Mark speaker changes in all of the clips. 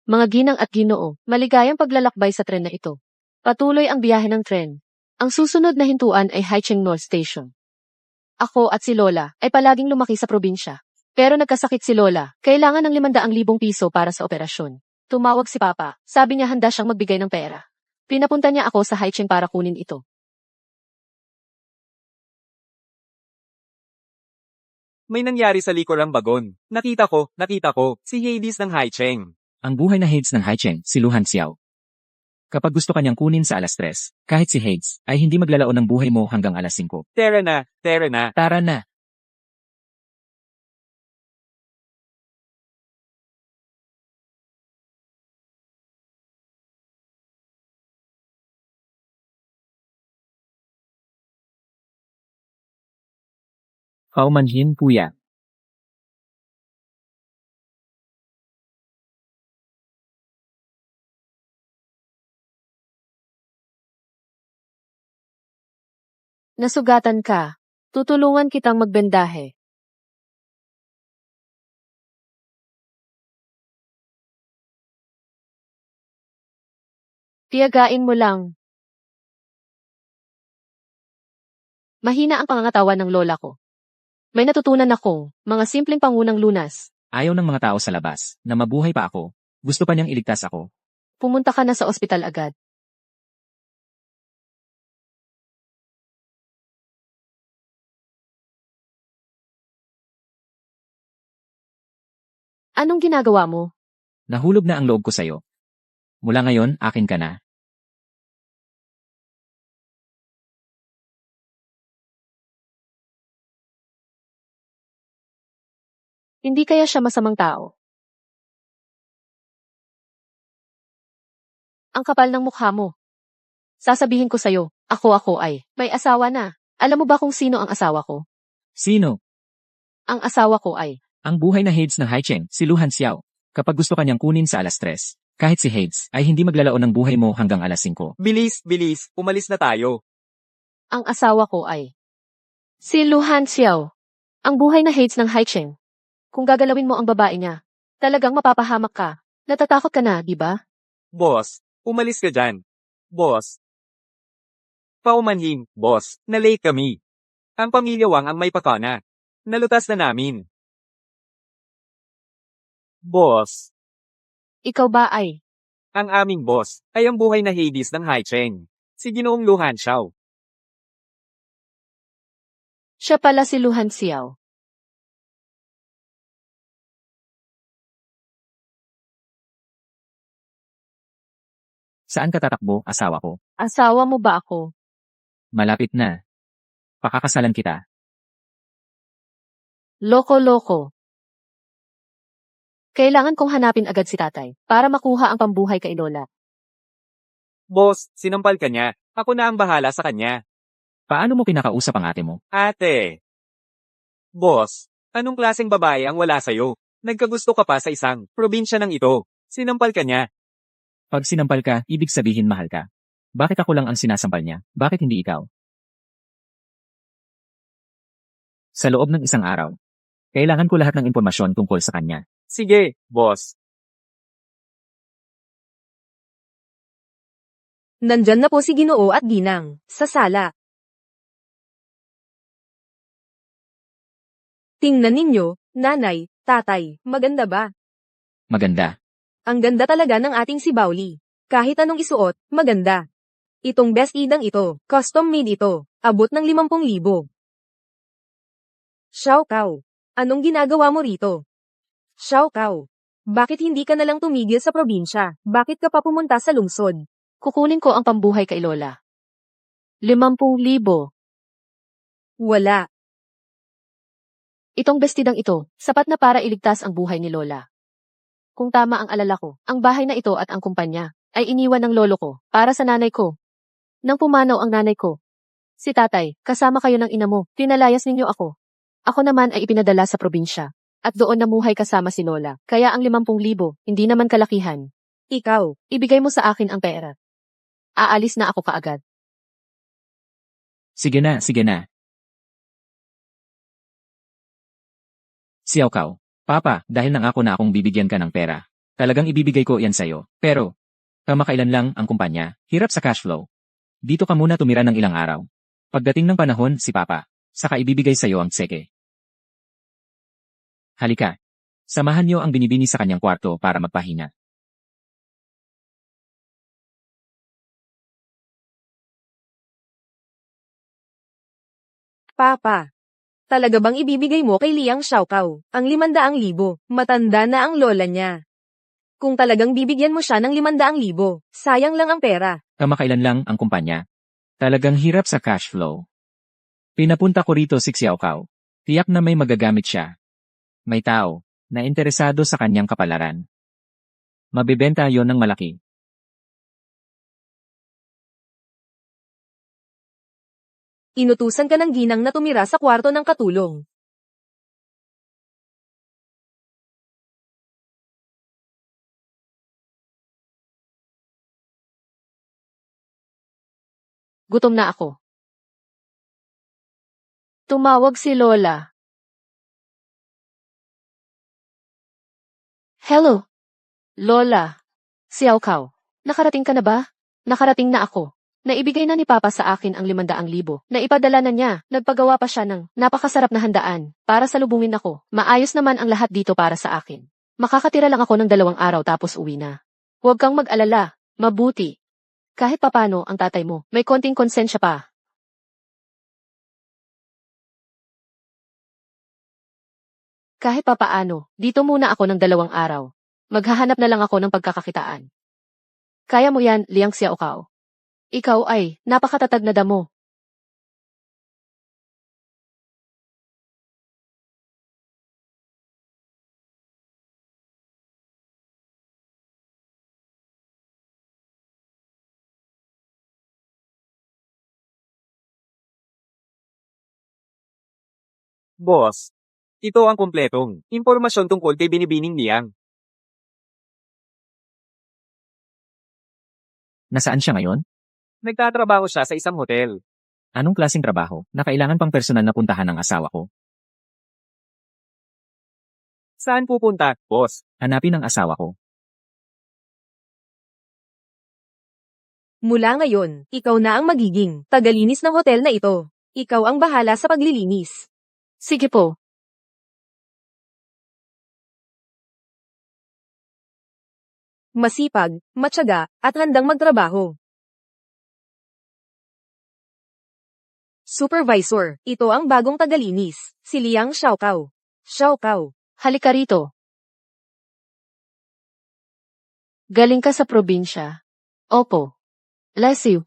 Speaker 1: Mga ginang at ginoo, maligayang paglalakbay sa tren na ito. Patuloy ang biyahe ng tren. Ang susunod na hintuan ay Haicheng North Station. Ako at si Lola ay palaging lumaki sa probinsya. Pero nagkasakit si Lola, kailangan ng 500,000 piso para sa operasyon. Tumawag si Papa, sabi niya handa siyang magbigay ng pera. Pinapunta niya ako sa Haicheng para kunin ito.
Speaker 2: May nangyari sa likurang bagon. Nakita ko, si Hades ng Haicheng.
Speaker 3: Ang buhay na Hades ng Haicheng, si Luhan Xiao. Kapag gusto kanyang kunin sa alas 3, kahit si Hades, ay hindi maglalaon ng buhay mo hanggang alas 5.
Speaker 2: Tara na.
Speaker 3: Tara na. Paumanhin, kuya.
Speaker 1: Nasugatan ka. Tutulungan kitang magbendahe. Tiyagain mo lang. Mahina ang pangangatawan ng lola ko. May natutunan ako, mga simpleng pangunang lunas.
Speaker 3: Ayaw ng mga tao sa labas, na mabuhay pa ako. Gusto pa niyang iligtas ako.
Speaker 1: Pumunta ka na sa ospital agad. Anong ginagawa mo?
Speaker 3: Nahulog na ang loob ko sa'yo. Mula ngayon, akin ka na.
Speaker 1: Hindi kaya siya masamang tao? Ang kapal ng mukha mo. Sasabihin ko sa'yo, ako ay, may asawa na. Alam mo ba kung sino ang asawa ko?
Speaker 3: Sino?
Speaker 1: Ang asawa ko ay,
Speaker 3: Ang buhay na Hades ng Haicheng, si Luhan Xiao. Kapag gusto kanyang kunin sa alas 3, kahit si Hades, ay hindi maglalaon ng buhay mo hanggang alas 5.
Speaker 2: Bilis, umalis na tayo.
Speaker 1: ang asawa ko ay, si Luhan Xiao. Ang buhay na Hades ng Haicheng. Kung gagalawin mo ang babae niya, talagang mapapahamak ka. Natatakot ka na, di ba?
Speaker 2: Boss, umalis ka dyan. Boss. Paumanhin, boss, na-late kami. Ang pamilya Wang ang may pakana. Nalutas na namin. Boss,
Speaker 1: Ikaw ba ay,
Speaker 2: ang aming boss ay ang buhay na Hades ng Haicheng. Si Ginoong Luhan Xiao.
Speaker 1: siya pala si Luhan Xiao.
Speaker 3: Saan ka tatakbo, asawa ko?
Speaker 1: Asawa mo ba ako?
Speaker 3: Malapit na. Pakakasalan kita.
Speaker 1: Loko-loko. Kailangan kong hanapin agad si tatay para makuha ang pambuhay kay Lola.
Speaker 2: Boss, sinampal ka niya. Ako na ang bahala sa kanya.
Speaker 3: Paano mo kinakausap ang ate mo?
Speaker 2: Ate. Boss, anong klaseng babae ang wala sa'yo? Nagkagusto ka pa sa isang probinsya ng ito. Sinampal ka niya.
Speaker 3: Pag sinampal ka, ibig sabihin mahal ka. Bakit ako lang ang sinasampal niya? Bakit hindi ikaw? Sa loob ng isang araw, kailangan ko lahat ng impormasyon tungkol sa kanya.
Speaker 2: Sige, boss.
Speaker 4: Nandyan na po si Ginoo at Ginang, sa sala. Tingnan ninyo, nanay, tatay, maganda ba?
Speaker 3: Maganda.
Speaker 4: Ang ganda talaga ng ating si Bauli. Kahit anong isuot, maganda. Itong best idang ito, custom made ito, abot ng 50,000. Xiao Kao, anong ginagawa mo rito? Xiao Kao, bakit hindi ka nalang tumigil sa probinsya? Bakit ka pa pumunta sa lungsod?
Speaker 1: Kukunin ko ang pambuhay kay Lola. 50,000.
Speaker 4: Wala.
Speaker 1: Itong bestidang ito, sapat na para iligtas ang buhay ni Lola. Kung tama ang alala ko, ang bahay na ito at ang kumpanya ay iniwan ng lolo ko para sa nanay ko. Nang pumanaw ang nanay ko, si tatay, kasama kayo ng ina mo, tinalayas ninyo ako. Ako naman ay ipinadala sa probinsya. At doon namuhay kasama si Lola. Kaya ang 50,000, hindi naman kalakihan. Ikaw, ibigay mo sa akin ang pera. Aalis na ako kaagad.
Speaker 3: Sige na, sige na. Xiao Kao, Papa, dahil nangako na akong bibigyan ka ng pera. Talagang ibibigay ko yan sa'yo. Pero, kamakailan lang ang kumpanya, hirap sa cash flow. Dito ka muna tumira ng ilang araw. Pagdating ng panahon, si Papa, saka ibibigay sa'yo ang tseke. Halika. Samahan niyo ang binibini sa kanyang kwarto para magpahinga.
Speaker 4: Papa, talaga bang ibibigay mo kay Liang Xiaokao ang 500,000? Matanda na ang lola niya. Kung talagang bibigyan mo siya ng 500,000, sayang lang ang pera.
Speaker 3: Kamakailan lang ang kumpanya. Talagang hirap sa cash flow. Pinapunta ko rito si Xiaokao. Tiyak na may magagamit siya. May tao na interesado sa kanyang kapalaran. Mabibenta yon ng malaki.
Speaker 4: Inutusan ka ng ginang na tumira sa kwarto ng katulong.
Speaker 1: Gutom na ako. Tumawag si Lola. Hello? Lola. Xiaokao. Nakarating ka na ba? Nakarating na ako. Naibigay na ni Papa sa akin ang 500,000. Naipadala na niya. Nagpagawa pa siya ng napakasarap na handaan para salubungin ako. Maayos naman ang lahat dito para sa akin. Makakatira lang ako ng 2 araw tapos uwi na. Huwag kang mag-alala. Mabuti. Kahit papano ang tatay mo, may konting konsensya pa. Kahit papaano, dito muna ako ng 2 araw. Maghahanap na lang ako ng pagkakakitaan. Kaya mo yan, Liang Xiaokao. Ikaw ay napakatatag na damo.
Speaker 2: Boss, ito ang kumpletong impormasyon tungkol kay Binibining Liang.
Speaker 3: Nasaan siya ngayon?
Speaker 2: Nagtatrabaho siya sa isang hotel.
Speaker 3: Anong klaseng trabaho na kailangan pang personal na puntahan ng asawa ko?
Speaker 2: Saan pupunta, boss?
Speaker 3: Hanapin ang asawa ko.
Speaker 4: Mula ngayon, ikaw na ang magiging tagalinis ng hotel na ito. Ikaw ang bahala sa paglilinis.
Speaker 1: Sige po.
Speaker 4: Masipag, matyaga, at handang magtrabaho. Supervisor, ito ang bagong tagalinis, si Liang Xiaokao. Xiaokao.
Speaker 1: Halika rito. Galing ka sa probinsya. Opo. Lesiu.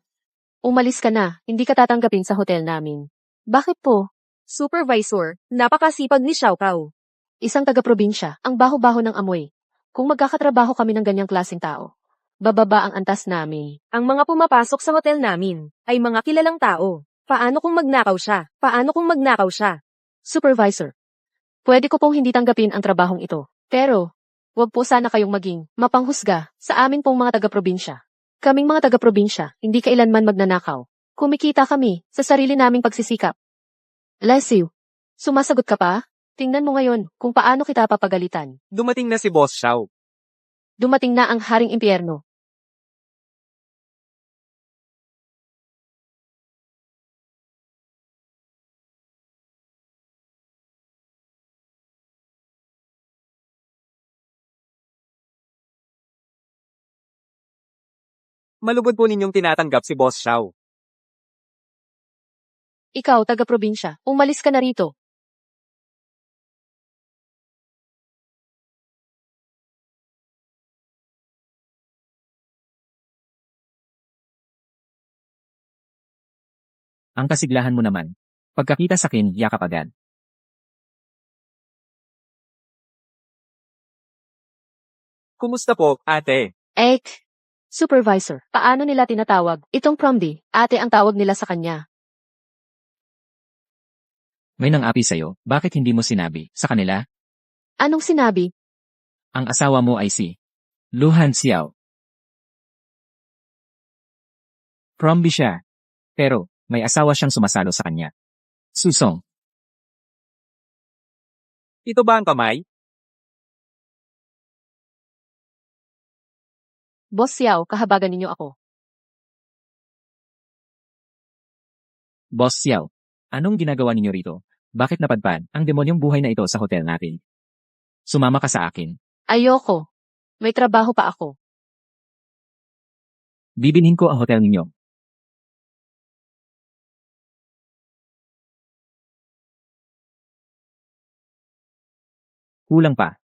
Speaker 1: Umalis ka na, hindi ka tatanggapin sa hotel namin. Bakit po?
Speaker 4: Supervisor, napakasipag ni Xiaokao.
Speaker 1: Isang taga-probinsya, ang baho-baho ng amoy. Kung magkakatrabaho kami ng ganyang klaseng tao, bababa ang antas namin.
Speaker 4: Ang mga pumapasok sa hotel namin ay mga kilalang tao. Paano kung magnakaw siya? Paano kung magnakaw siya?
Speaker 1: Supervisor, pwede ko pong hindi tanggapin ang trabahong ito. Pero, wag po sana kayong maging mapanghusga sa amin pong mga taga-probinsya. Kaming mga taga-probinsya, hindi kailanman magnanakaw. Kumikita kami sa sarili naming pagsisikap. Lesiu, sumasagot ka pa? Tingnan mo ngayon kung paano kita papagalitan.
Speaker 2: Dumating na si Boss Xiao.
Speaker 1: Dumating na ang Haring Impyerno.
Speaker 2: Malubod po ninyong tinatanggap si Boss Xiao.
Speaker 1: Ikaw, taga-probinsya, umalis ka na rito.
Speaker 3: Ang kasiglahan mo naman. Pagkakita sa akin, yakap agad.
Speaker 2: Kumusta po, ate?
Speaker 1: Supervisor, paano nila tinatawag? Itong Promdi, ate ang tawag nila sa kanya.
Speaker 3: May nang-api sa'yo, bakit hindi mo sinabi sa kanila?
Speaker 1: Anong sinabi?
Speaker 3: Ang asawa mo ay si Luhan Xiao. Prombi siya. Pero, may asawa siyang sumasalo sa kanya. Susong.
Speaker 2: Ito ba ang kamay?
Speaker 1: Boss Xiao, kahabagan ninyo ako.
Speaker 3: Boss Xiao, anong ginagawa ninyo rito? Bakit napadpad ang demonyong buhay na ito sa hotel natin? Sumama ka sa akin.
Speaker 1: Ayoko. May trabaho pa ako.
Speaker 3: Bibilhin ko ang hotel ninyo. Kulang pa.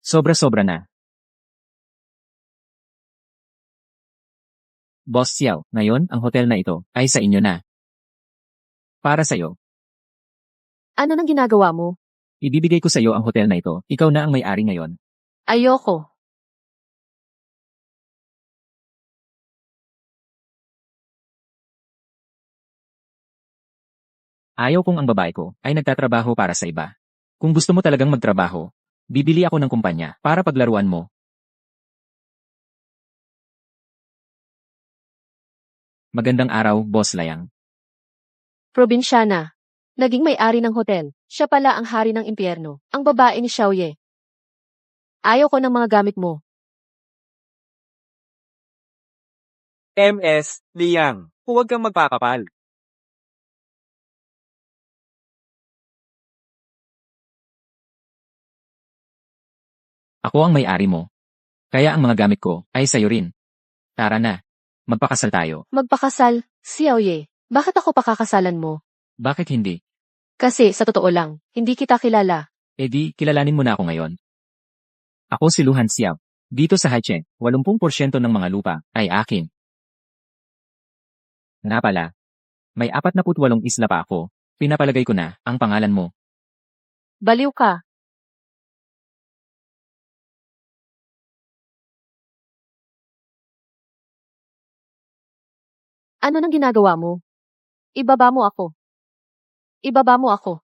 Speaker 3: Sobra-sobra na. Boss Xiao, ngayon ang hotel na ito ay sa inyo na. Para sa'yo.
Speaker 1: Ano nang ginagawa mo?
Speaker 3: Ibibigay ko sa iyo ang hotel na ito. Ikaw na ang may-ari ngayon.
Speaker 1: Ayoko.
Speaker 3: Ayaw kong ang babae ko ay nagtatrabaho para sa iba. Kung gusto mo talagang magtrabaho, bibili ako ng kumpanya para paglaruan mo. Magandang araw, Boss Layang.
Speaker 1: Probinsyana. Naging may-ari ng hotel. Siya pala ang hari ng impyerno. Ang babae ni Xiaoye. Ayaw ko ng mga gamit mo.
Speaker 2: MS, Liang, huwag kang magpakapal.
Speaker 3: Ako ang may-ari mo. Kaya ang mga gamit ko ay sayo rin. Tara na. Magpakasal tayo.
Speaker 1: Magpakasal, Xiaoye. Bakit ako pakakasalan mo?
Speaker 3: Bakit hindi?
Speaker 1: Kasi, sa totoo lang, hindi kita kilala.
Speaker 3: E di, kilalanin mo na ako ngayon. Ako si Luhan Xiao. Dito sa Haicheng, 80% ng mga lupa ay akin. Nga pala, may 48 isla pa ako. Pinapalagay ko na ang pangalan mo.
Speaker 1: Baliw ka. Ano nang ginagawa mo? Ibaba mo ako. Ibaba mo ako.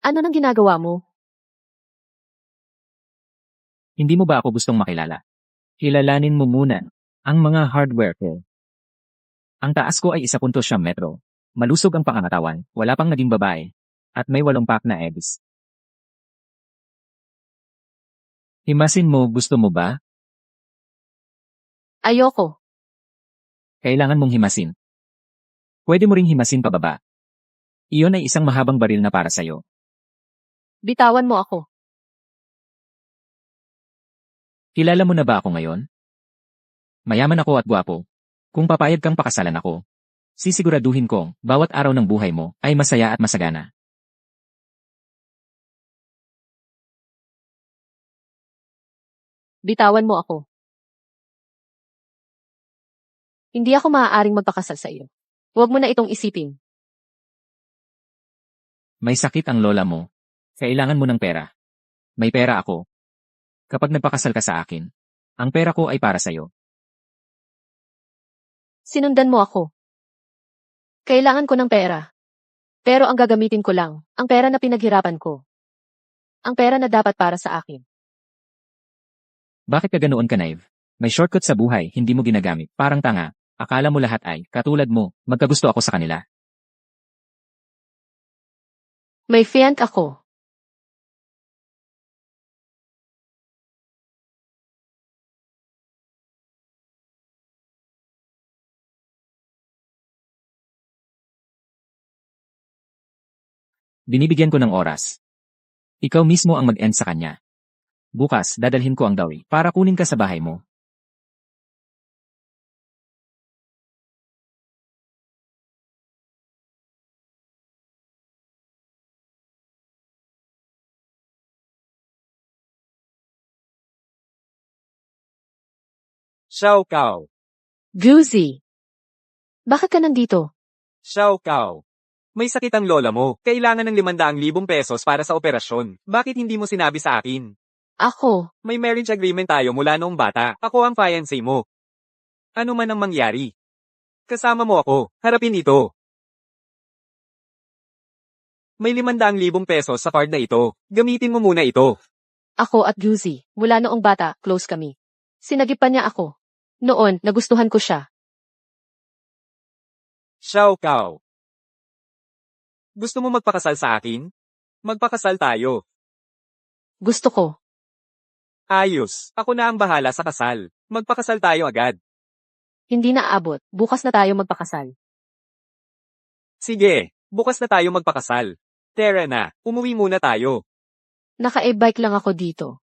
Speaker 1: Ano nang ginagawa mo?
Speaker 3: Hindi mo ba ako gustong makilala? Kilalanin mo muna ang mga hardware ko. Ang taas ko ay 1.7 metro. Malusog ang pangangatawan, wala pang naging babae, at may 8 pack na eggs. Himasin mo, gusto mo ba?
Speaker 1: Ayoko.
Speaker 3: Kailangan mong himasin. Pwede mo ring himasin pababa. Iyon ay isang mahabang baril na para sa'yo.
Speaker 1: Bitawan mo ako.
Speaker 3: Kilala mo na ba ako ngayon? Mayaman ako at gwapo. Kung papayag kang pakasalan ako, sisiguraduhin kong bawat araw ng buhay mo ay masaya at masagana.
Speaker 1: Bitawan mo ako. Hindi ako maaaring magpakasal sa iyo. Huwag mo na itong isipin.
Speaker 3: May sakit ang lola mo. Kailangan mo ng pera. May pera ako. Kapag nagpakasal ka sa akin, ang pera ko ay para sa'yo.
Speaker 1: Sinundan mo ako. Kailangan ko ng pera. Pero ang gagamitin ko lang, ang pera na pinaghirapan ko. Ang pera na dapat para sa akin.
Speaker 3: Bakit ka ganoon ka, Naive? May shortcut sa buhay, hindi mo ginagamit. Parang tanga. Akala mo lahat ay, katulad mo, magkagusto ako sa kanila.
Speaker 1: May fiant ako.
Speaker 3: Binibigyan ko ng oras. Ikaw mismo ang mag-end sa kanya. Bukas, dadalhin ko ang dowry para kunin ka sa bahay mo.
Speaker 2: Xiao Kao,
Speaker 1: Guzi. Bakit ka nandito?
Speaker 2: Xiao Kao. May sakit ang lola mo. Kailangan ng 500,000 pesos para sa operasyon. Bakit hindi mo sinabi sa akin?
Speaker 1: Ako.
Speaker 2: May marriage agreement tayo mula noong bata. Ako ang fiancé mo. Ano man ang mangyari. Kasama mo ako. Harapin ito. May 500,000 pesos sa card na ito. Gamitin mo muna ito.
Speaker 1: Ako at Guzi. Mula noong bata, close kami. Sinagipan niya ako. Noon, nagustuhan ko siya.
Speaker 2: Xiao Kao. Gusto mo magpakasal sa akin? Magpakasal tayo.
Speaker 1: Gusto ko.
Speaker 2: Ayos, ako na ang bahala sa kasal. Magpakasal tayo agad.
Speaker 1: Hindi na abot. Bukas na tayo magpakasal.
Speaker 2: Sige, bukas na tayo magpakasal. Tara na, umuwi muna tayo.
Speaker 1: Naka-e-bike lang ako dito.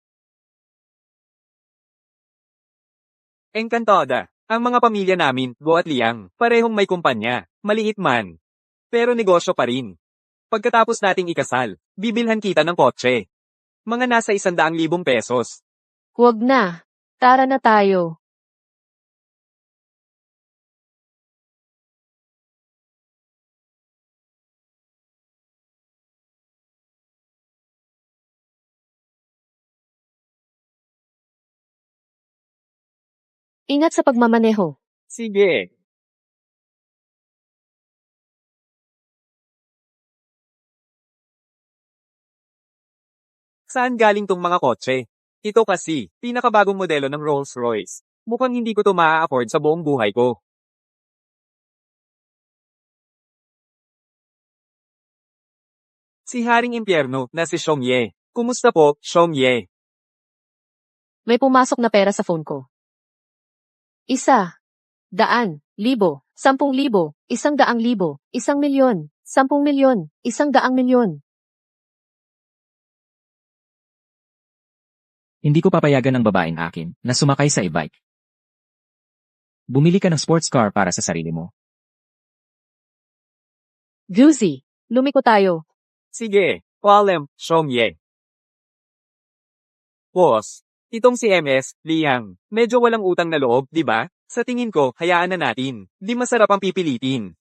Speaker 2: Encantada. Ang mga pamilya namin, Go at Liang, parehong may kumpanya, maliit man. Pero negosyo pa rin. Pagkatapos nating ikasal, bibilhan kita ng kotse. Mga nasa 100,000 pesos.
Speaker 1: Huwag na. Tara na tayo. Ingat sa pagmamaneho.
Speaker 2: Sige. Saan galing tong mga kotse? Ito kasi, pinakabagong modelo ng Rolls-Royce. Mukhang hindi ko to maa-afford sa buong buhay ko. Si Haring Impyerno na si Xiongye. Kumusta po, Xiongye?
Speaker 1: May pumasok na pera sa phone ko. 1, 100,000, 10,000, 100,000, 1,000,000, 10,000,000, 100,000,000.
Speaker 3: Hindi ko papayagan ang babaeng akin na sumakay sa e-bike. Bumili ka ng sports car para sa sarili mo.
Speaker 1: Juicy, lumiko tayo.
Speaker 2: Sige, paalam, Xiongye. Boss, itong si MS, Liang, medyo walang utang na loob, di ba? Sa tingin ko, hayaan na natin. Di masarap ang pipilitin.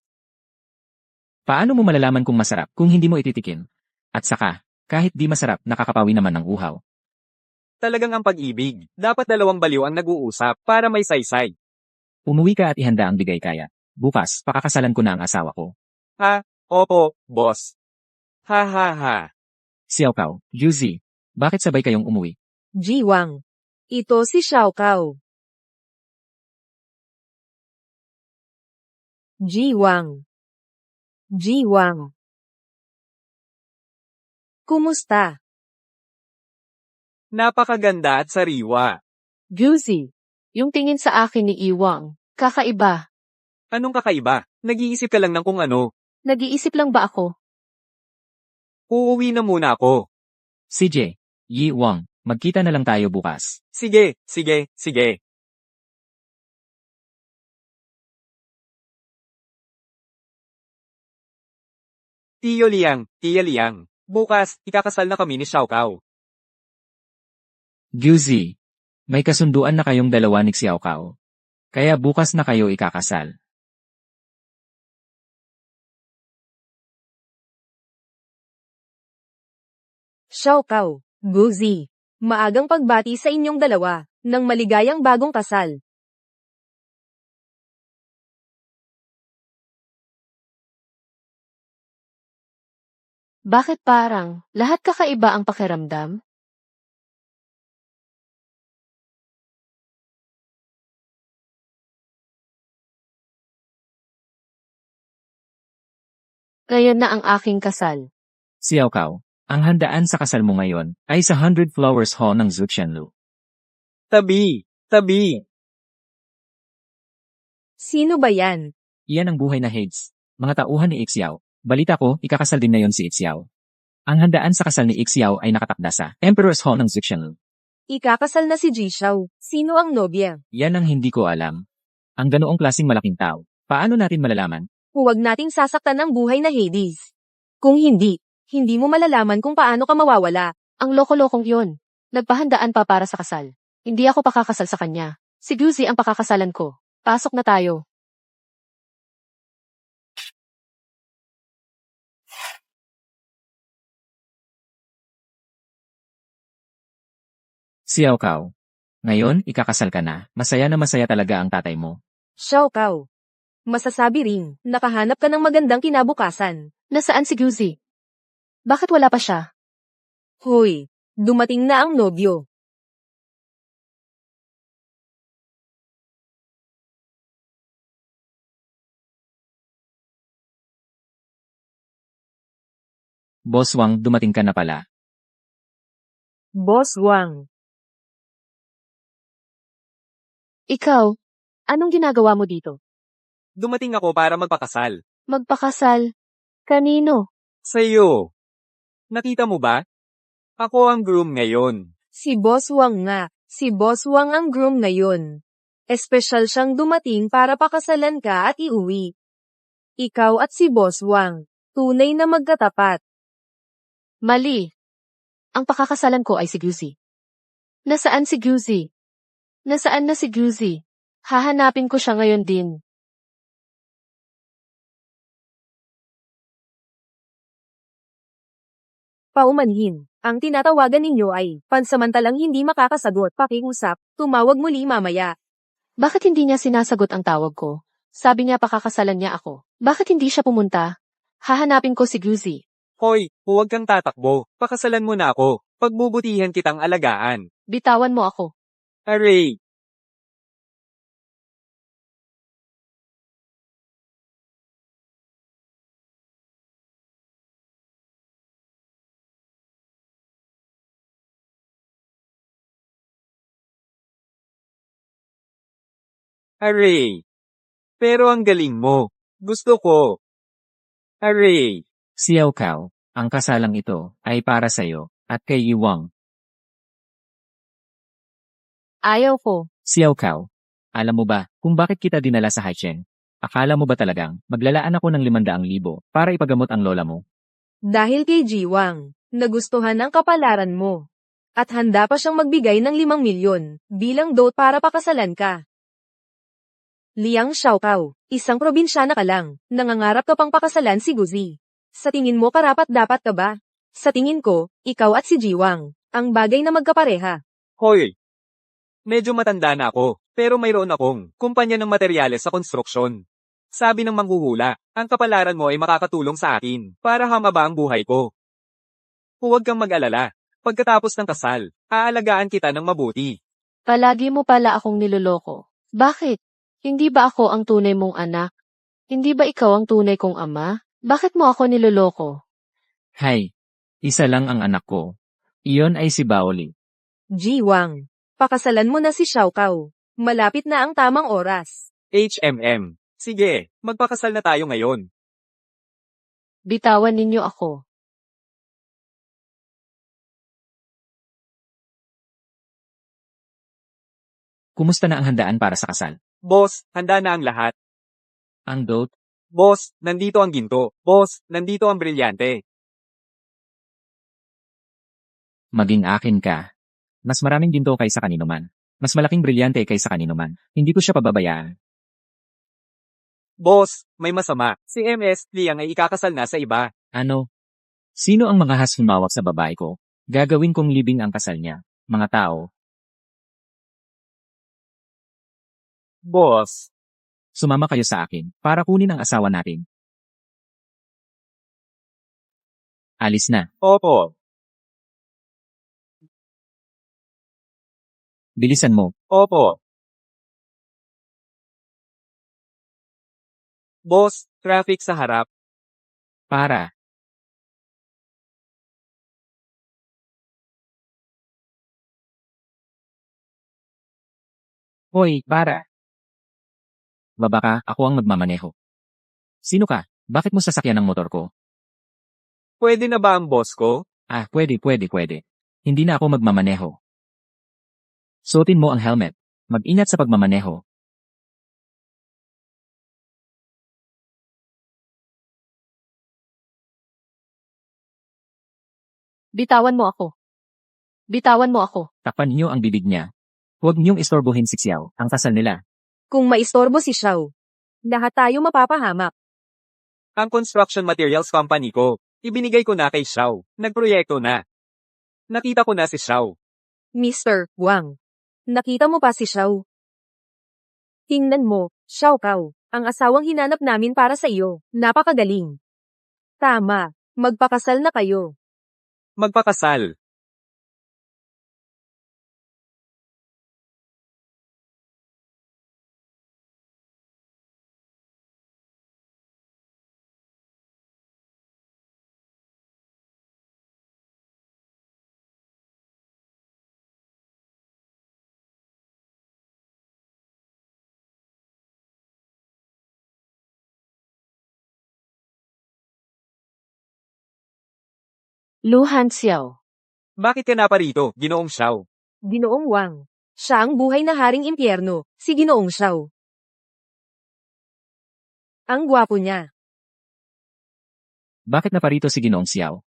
Speaker 3: Paano mo malalaman kung masarap kung hindi mo ititikin? At saka, kahit di masarap, nakakapawi naman ng uhaw.
Speaker 2: Talagang ang pag-ibig. Dapat dalawang baliw ang nag-uusap para may saysay.
Speaker 3: Umuwi ka at ihanda ang bigay kaya. Bukas, pakakasalan ko na ang asawa ko.
Speaker 2: Ha? Opo, boss. Ha ha ha.
Speaker 3: Xiao Kao, Yuzi, bakit sabay kayong umuwi?
Speaker 4: Jiwang. Ito si Xiao Kao. Jiwang. Jiwang. Kumusta?
Speaker 2: Napakaganda at sariwa.
Speaker 1: Juicy, yung tingin sa akin ni Iwang, kakaiba.
Speaker 2: Anong kakaiba? Nag-iisip ka lang ng kung ano.
Speaker 1: Nag-iisip lang ba ako?
Speaker 2: Uuwi na muna ako.
Speaker 3: CJ, Yi Wang, magkita na lang tayo bukas.
Speaker 2: Sige, sige, sige. Tiyo Liang, Tia Liang. Bukas, ikakasal na kami ni Xiao Kao.
Speaker 3: Yuzi, may kasunduan na kayong dalawa ni Xiao Kao. Kaya bukas na kayo ikakasal.
Speaker 4: Xiao Kao. Guzi. Maagang pagbati sa inyong dalawa ng maligayang bagong kasal.
Speaker 1: Bakit parang lahat kakaiba ang pakiramdam? Ngayon na ang aking kasal.
Speaker 3: Xiao Kao, ang handaan sa kasal mo ngayon ay sa 100 Flowers Hall ng Zuxianlu.
Speaker 2: Tabi, tabi.
Speaker 4: Sino ba yan?
Speaker 3: Iyan ang buhay na Hades. Mga tauhan ni Ixiao. Balita ko, ikakasal din na yon si Ixiao. Ang handaan sa kasal ni Ixiao ay nakatakda sa Emperor's Hall ng Zuxianlu.
Speaker 4: Ikakasal na si Jishao. Sino ang nobya?
Speaker 3: Yan ang hindi ko alam. Ang ganoong klaseng malaking tao. Paano natin malalaman?
Speaker 4: Huwag nating sasaktan ang buhay na Hades. Kung hindi, hindi mo malalaman kung paano ka mawawala.
Speaker 1: Ang loko-lokong yun. Nagpahandaan pa para sa kasal. Hindi ako pakakasal sa kanya. Si Juicy ang pakakasalan ko. Pasok na tayo.
Speaker 3: Xiao Kao. Ngayon, ikakasal ka na. Masaya na masaya talaga ang tatay mo.
Speaker 4: Xiao Kao. Masasabi ring, nakahanap ka ng magandang kinabukasan.
Speaker 1: Nasaan si Juicy? Bakit wala pa siya?
Speaker 4: Hoy, dumating na ang nobyo.
Speaker 3: Boss Wang, dumating ka na pala.
Speaker 4: Boss Wang.
Speaker 1: Ikaw, anong ginagawa mo dito?
Speaker 2: Dumating ako para magpakasal.
Speaker 1: Magpakasal? Kanino?
Speaker 2: Sa'yo. Nakita mo ba? Ako ang groom ngayon.
Speaker 4: Si Boss Wang nga. Si Boss Wang ang groom ngayon. Espesyal siyang dumating para pakasalan ka at iuwi. Ikaw at si Boss Wang. Tunay na magkatapat.
Speaker 1: Mali. Ang pakakasalan ko ay si Guzi. Nasaan si Guzi? Nasaan na si Guzi? Hahanapin ko siya ngayon din.
Speaker 4: Paumanhin. Ang tinatawagan ninyo ay pansamantalang hindi makakasagot. Pakiusap. Tumawag muli mamaya.
Speaker 1: Bakit hindi niya sinasagot ang tawag ko? Sabi niya pakakasalan niya ako. Bakit hindi siya pumunta? Hahanapin ko si Guzi.
Speaker 2: Hoy, huwag kang tatakbo. Pakasalan mo na ako. Pagbubutihan kitang alagaan.
Speaker 1: Bitawan mo ako.
Speaker 2: Aray! Aray! Pero ang galing mo. Gusto ko. Aray!
Speaker 3: Xiao Kao, ang kasalang ito ay para sa'yo at kay Iwang.
Speaker 1: Ayaw ko.
Speaker 3: Xiao Kao, alam mo ba kung bakit kita dinala sa Haichen? Akala mo ba talagang maglalaan ako ng 500,000 para ipagamot ang lola mo?
Speaker 4: Dahil kay Jiwang, nagustuhan ang kapalaran mo. At handa pa siyang magbigay ng 5 milyon bilang dote para pakasalan ka. Liang Xiaokao, isang probinsyana ka lang, nangangarap ka pang pakasalan si Guzi. Sa tingin mo karapat-dapat ka ba? Sa tingin ko, ikaw at si Jiwang, ang bagay na magkapareha.
Speaker 2: Hoy! Medyo matanda na ako, pero mayroon akong kumpanya ng materyales sa konstruksyon. Sabi ng manghuhula, ang kapalaran mo ay makakatulong sa akin para hamaba ang buhay ko. Huwag kang mag-alala. Pagkatapos ng kasal, aalagaan kita ng mabuti.
Speaker 1: Palagi mo pala akong niloloko. Bakit? Hindi ba ako ang tunay mong anak? Hindi ba ikaw ang tunay kong ama? Bakit mo ako niloloko?
Speaker 3: Hay, isa lang ang anak ko. Iyon ay si Baoli.
Speaker 4: Jiwang, pakasalan mo na si Xiaokao. Malapit na ang tamang oras.
Speaker 2: HMM. Sige, magpakasal na tayo ngayon.
Speaker 1: Bitawan ninyo ako.
Speaker 3: Kumusta na ang handaan para sa kasal?
Speaker 2: Boss, handa na ang lahat.
Speaker 3: Ang dote?
Speaker 2: Boss, nandito ang ginto. Boss, nandito ang brilyante.
Speaker 3: Maging akin ka. Mas maraming ginto kaysa kanino man. Mas malaking brilyante kaysa kanino man. Hindi ko siya pababayaan.
Speaker 2: Boss, may masama. Si MS Liang ay ikakasal na sa iba.
Speaker 3: Ano? Sino ang mga humawak sa babae ko? Gagawin kong libing ang kasal niya. Mga tao,
Speaker 2: Boss.
Speaker 3: sumama kayo sa akin para kunin ang asawa natin. Alis na.
Speaker 2: Opo.
Speaker 3: Bilisan mo.
Speaker 2: Opo. Boss, traffic sa harap.
Speaker 3: Para. Hoy, para. Baba ka, ako ang magmamaneho. Sino ka? Bakit mo sasakyan ang motor ko?
Speaker 2: Pwede na ba ang boss ko?
Speaker 3: Ah, pwede. Hindi na ako magmamaneho. Suotin mo ang helmet. Mag-ingat sa pagmamaneho.
Speaker 1: Bitawan mo ako. Bitawan mo ako.
Speaker 3: Takpan niyo ang bibig niya. Huwag niyong istorbohin si Xiao, ang kasal nila.
Speaker 4: Kung maistorbo si Xiao, lahat tayo mapapahamak.
Speaker 2: Ang construction materials company ko. Ibinigay ko na kay Xiao. Nagproyekto na. Nakita ko na si Xiao.
Speaker 4: Mr. Wang, nakita mo pa si Xiao? Tingnan mo, Xiaokao, ang asawang hinanap namin para sa iyo. Napakagaling. Tama, magpakasal na kayo.
Speaker 2: Magpakasal.
Speaker 1: Luhan Xiao.
Speaker 2: Bakit ka naparito, Ginoong Xiao?
Speaker 4: Ginoong Wang. Siya ang buhay na haring impyerno, si Ginoong Xiao. Ang gwapo niya.
Speaker 3: Bakit naparito si Ginoong Xiao?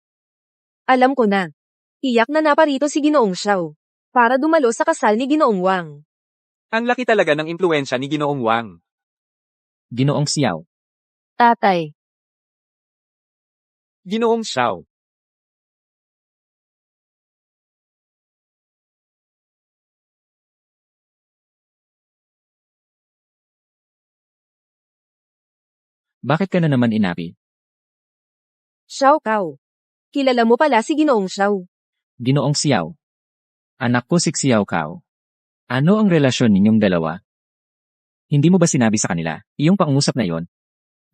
Speaker 4: Alam ko na. Tiyak na naparito si Ginoong Xiao. Para dumalo sa kasal ni Ginoong Wang.
Speaker 2: Ang laki talaga ng impluensya ni Ginoong Wang.
Speaker 3: Ginoong Xiao.
Speaker 1: Tatay.
Speaker 2: Ginoong Xiao.
Speaker 3: Bakit ka na naman inapi?
Speaker 4: Xiao Kao. Kilala mo pala si Ginoong Xiao.
Speaker 3: Ginoong Xiao. Anak ko si Xiao Kao. Ano ang relasyon ninyong dalawa? Hindi mo ba sinabi sa kanila, iyong pangungusap na yon,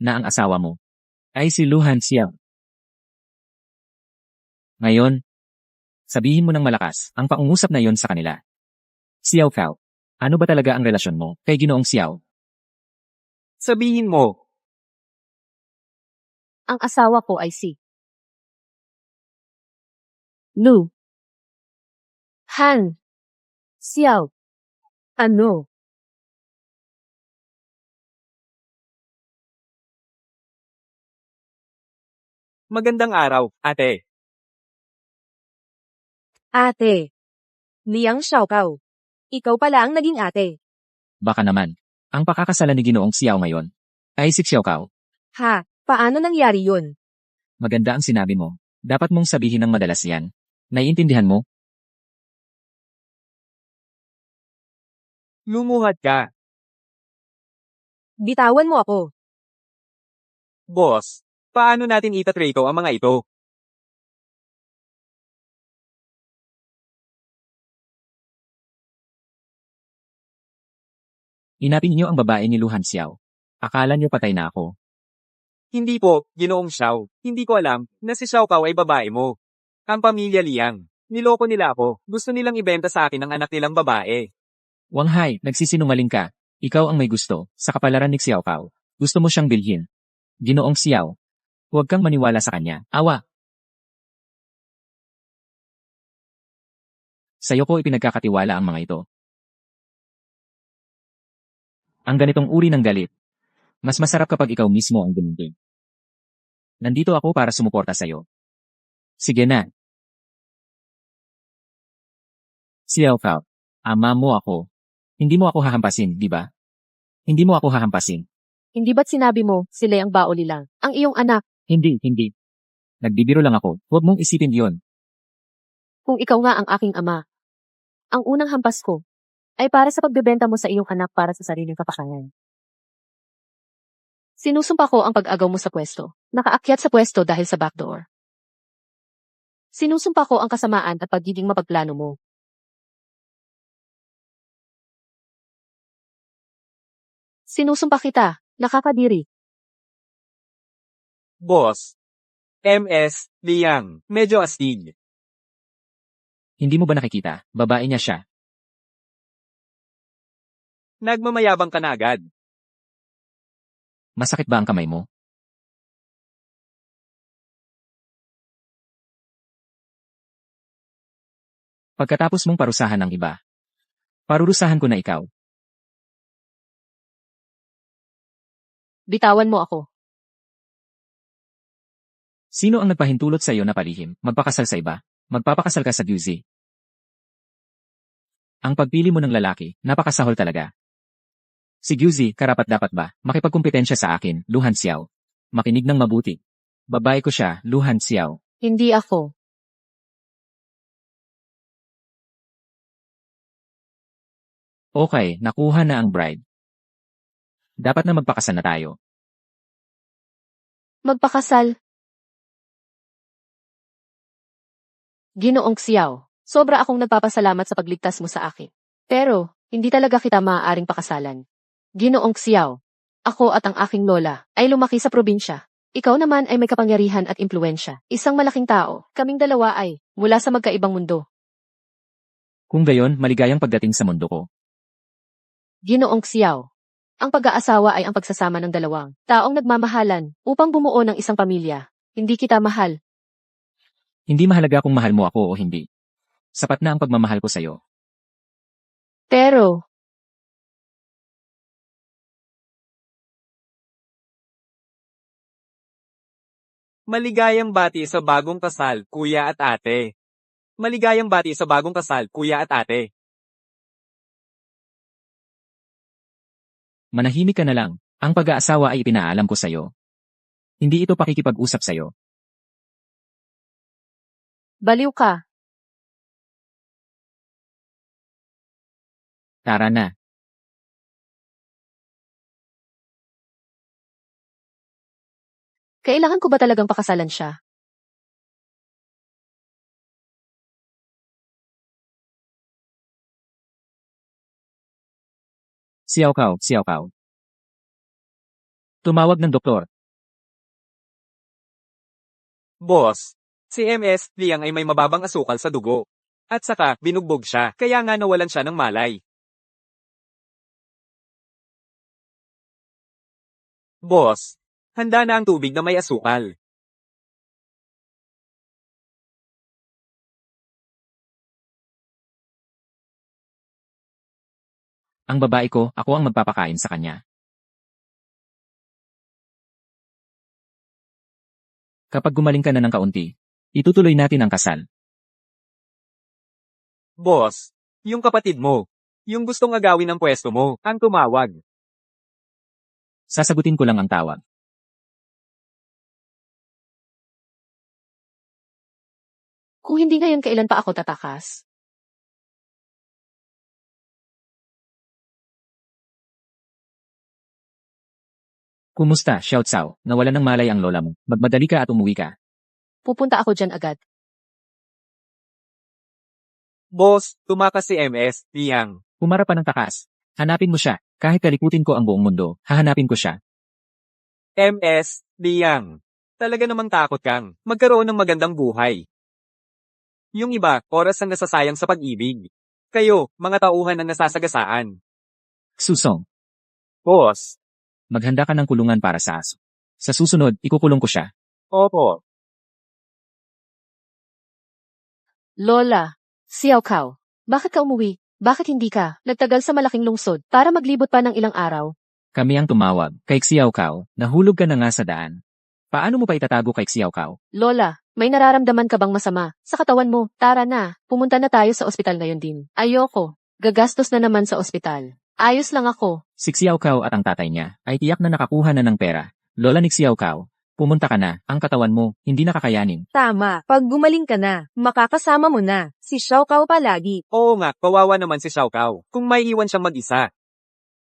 Speaker 3: na ang asawa mo ay si Luhan Xiao? Ngayon, sabihin mo ng malakas ang pangungusap na yon sa kanila. Xiao Kao, ano ba talaga ang relasyon mo kay Ginoong Xiao?
Speaker 2: Sabihin mo,
Speaker 1: Ang asawa ko ay si Lu Han Xiao.
Speaker 4: Ano?
Speaker 2: magandang araw, ate.
Speaker 4: Ate. Liang Xiao Kao. Ikaw pala ang naging ate.
Speaker 3: Baka naman, ang pakakasalan ni Ginoong Xiao ngayon ay si Xiao Kao.
Speaker 4: Ha, paano nangyari yun?
Speaker 3: Maganda ang sinabi mo. Dapat mong sabihin ng madalas yan. Naiintindihan mo?
Speaker 2: Lumuhad ka,
Speaker 4: Bitawan mo ako.
Speaker 2: boss. Paano natin itatrato ang mga ito?
Speaker 3: Inapin niyo ang babae ni Luhan Xiao. Akala niyo patay na ako.
Speaker 2: Hindi po, Ginoong Xiao. Hindi ko alam na si Xiao Kao ay babae mo. Ang pamilya Liang. Niloko nila ako. Gusto nilang ibenta sa akin ang anak nilang babae.
Speaker 3: Wang Hai, nagsisinungaling ka. Ikaw ang may gusto, sa kapalaran ni Xiao Kao. Gusto mo siyang bilhin. Ginoong Xiao. Huwag kang maniwala sa kanya. Awa! Sa'yo ko ipinagkakatiwala ang mga ito. Ang ganitong uri ng galit. Mas masarap kapag ikaw mismo ang gumunting. Nandito ako para sumuporta sa'yo. Sige na. Xiao Kao, ama mo ako. Hindi mo ako hahampasin, di ba? Hindi mo ako hahampasin.
Speaker 1: Hindi ba't sinabi mo, sila ang baoli lang, ang iyong anak?
Speaker 3: Hindi. Nagbibiro lang ako. Huwag mong isipin yon.
Speaker 1: Kung ikaw nga ang aking ama. Ang unang hampas ko ay para sa pagbebenta mo sa iyong anak para sa sariling kapakanan. Sinusumpa ko ang pag-agaw mo sa pwesto. Nakaakyat sa pwesto dahil sa backdoor. Sinusumpa ko ang kasamaan at pagiging mapagplano mo. Sinusumpa kita, nakakadiri.
Speaker 2: Boss. MS, Liang. Medyo astig.
Speaker 3: Hindi mo ba nakikita? Babae niya siya.
Speaker 2: Nagmamayabang ka na agad.
Speaker 3: Masakit ba ang kamay mo? Pagkatapos mong parusahan ng iba, parurusahan ko na ikaw.
Speaker 1: Bitawan mo ako.
Speaker 3: Sino ang nagpahintulot sa iyo na palihim, magpakasal sa iba? Magpapakasal ka sa Guzi. Ang pagpili mo ng lalaki, napakasahol talaga. Si Guzi, karapat-dapat ba, makipagkumpetensya sa akin, Luhan Xiao? Makinig ng mabuti. Babae ko siya, Luhan Xiao.
Speaker 1: Hindi ako.
Speaker 3: Okay, nakuha na ang bride. Dapat na magpakasal na tayo.
Speaker 1: Magpakasal. Ginoong Xiao, sobra akong nagpapasalamat sa pagligtas mo sa akin. Pero, hindi talaga kita maaaring pakasalan. Ginoong Xiao, ako at ang aking lola ay lumaki sa probinsya. Ikaw naman ay may kapangyarihan at impluensya. Isang malaking tao. Kaming dalawa ay mula sa magkaibang mundo.
Speaker 3: Kung gayon, maligayang pagdating sa mundo ko.
Speaker 1: Ginoong Xiao, ang pag-aasawa ay ang pagsasama ng dalawang taong nagmamahalan upang bumuo ng isang pamilya. Hindi kita mahal.
Speaker 3: Hindi mahalaga kung mahal mo ako o hindi. Sapat na ang pagmamahal ko sa'yo.
Speaker 1: Pero,
Speaker 2: Maligayang bati sa bagong kasal, kuya at ate. Maligayang bati sa bagong kasal, kuya at ate.
Speaker 3: Manahimik ka na lang. Ang pag-aasawa ay ipinaalam ko sa'yo. Hindi ito pakikipag-usap sa'yo.
Speaker 1: baliw ka.
Speaker 3: Tara na.
Speaker 1: Kailangan ko ba talagang pakasalan siya?
Speaker 3: Siyaw Kao. Tumawag ng doktor.
Speaker 2: Boss, si MS Liang ay may mababang asukal sa dugo. At saka, binugbog siya, kaya nga nawalan siya ng malay. Boss, handa na ang tubig na may asukal.
Speaker 3: Ang babae ko, ako ang magpapakain sa kanya. Kapag gumaling ka na ng kaunti, itutuloy natin ang kasal.
Speaker 2: Boss, yung kapatid mo, yung gustong agawin ang pwesto mo, ang tumawag.
Speaker 3: Sasagutin ko lang ang tawag.
Speaker 1: Kung hindi ngayon, kailan pa ako tatakas?
Speaker 3: Kumusta, Xiao Cao? Nawalan ng malay ang lola mo. Magmadali ka at umuwi ka.
Speaker 1: Pupunta ako dyan agad.
Speaker 2: Boss, tumakas si MS Liang.
Speaker 3: Pumara pa ng takas. Hanapin mo siya. Kahit kalikutin ko ang buong mundo, hahanapin ko siya.
Speaker 2: MS Liang. Talaga namang takot kang magkaroon ng magandang buhay. Yung iba, oras ang nasasayang sa pag-ibig. Kayo, mga tauhan ang nasasagasaan.
Speaker 3: Susong,
Speaker 2: Boss.
Speaker 3: maghanda ka ng kulungan para sa aso. Sa susunod, ikukulong ko siya.
Speaker 2: Opo.
Speaker 1: Lola, Xiao Kao, bakit ka umuwi? Bakit hindi ka nagtagal sa malaking lungsod para maglibot pa ng ilang araw?
Speaker 3: Kami ang tumawag. Kay Xiao Cao, nahulog ka na nga sa daan. Paano mo pa itatago kay Xiao Cao?
Speaker 1: Lola, may nararamdaman ka bang masama sa katawan mo? Tara na, pumunta na tayo sa ospital ngayon din. Ayoko, gagastos na naman sa ospital. Ayos lang ako.
Speaker 3: Si Xiao Cao at ang tatay niya ay tiyak na nakakuha na ng pera. Lola ni Xiao Cao, pumunta ka na. Ang katawan mo, hindi nakakayanin.
Speaker 4: Tama, pag gumaling ka na, makakasama mo na. Si Xiao Kao palagi.
Speaker 2: Oo nga, kawawa naman si Xiao Kao. Kung may iwan siyang mag-isa.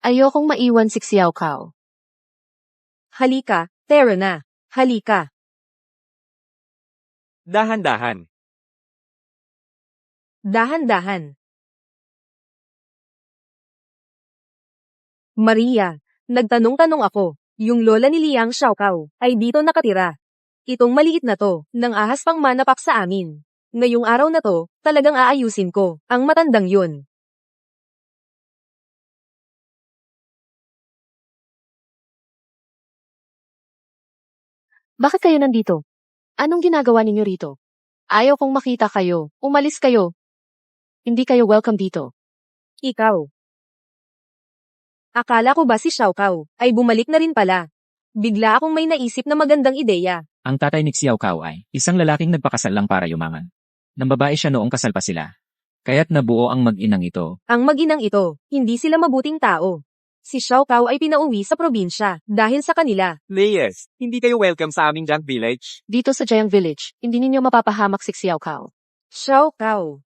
Speaker 1: Ayokong maiwan si Xiao Kao.
Speaker 4: Halika, tara na. Halika.
Speaker 2: Dahan-dahan.
Speaker 4: Dahan-dahan. Maria, nagtanong-tanong ako. Yung lola ni Liang Xiaokao ay dito nakatira. Itong maliit na to, nang ahas pang manapak sa amin. Ngayong araw na to, talagang aayusin ko, ang matandang yun.
Speaker 1: Bakit kayo nandito? Anong ginagawa ninyo rito? Ayaw kong makita kayo. Umalis kayo. Hindi kayo welcome dito.
Speaker 4: Ikaw. Akala ko ba si Xiaokao ay bumalik na rin pala. Bigla akong may naisip na magandang ideya.
Speaker 3: Ang tatay ni Xiao Cao ay isang lalaking nagpakasal lang para yumaman. Nang babae siya noong kasal pa sila. Kaya't nabuo ang mag-inang ito.
Speaker 4: Ang mag-inang ito, hindi sila mabuting tao. Si Xiaokao ay pinauwi sa probinsya dahil sa kanila.
Speaker 2: Leyes, hindi kayo welcome sa aming junk village.
Speaker 1: Dito sa Jiang Village, hindi ninyo mapapahamak si Xiao Kao.
Speaker 4: Xiaokao.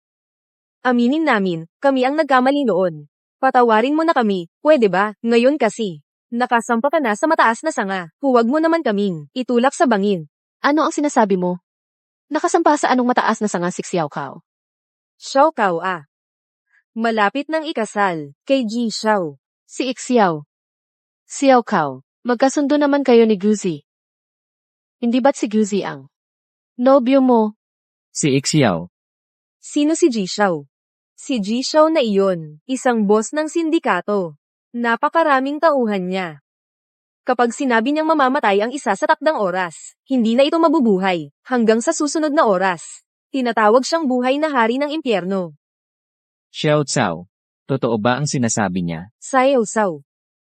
Speaker 4: Aminin namin, kami ang nagkamali noon. Patawarin mo na kami, pwede ba? Ngayon kasi. Nakasampa ka na sa mataas na sanga. Huwag mo naman kaming itulak sa bangin.
Speaker 1: Ano ang sinasabi mo? Nakasampa sa anong mataas na sanga si Xiao Kao?
Speaker 4: Xiaokao ah. Malapit ng ikasal, kay Ji Xiao.
Speaker 1: Si Xiao. Xiao Kao, magkasundo naman kayo ni Guzi. Hindi ba't si Guzi ang nobyo mo?
Speaker 3: Si Xiao.
Speaker 4: Sino si Ji Xiao? Si Ji Xiao na iyon, isang boss ng sindikato. Napakaraming tauhan niya. Kapag sinabi niyang mamamatay ang isa sa takdang oras, hindi na ito mabubuhay, hanggang sa susunod na oras. Tinatawag siyang buhay na hari ng impyerno.
Speaker 3: Xiao Cao, totoo ba ang sinasabi niya?
Speaker 4: Sayaw Sao.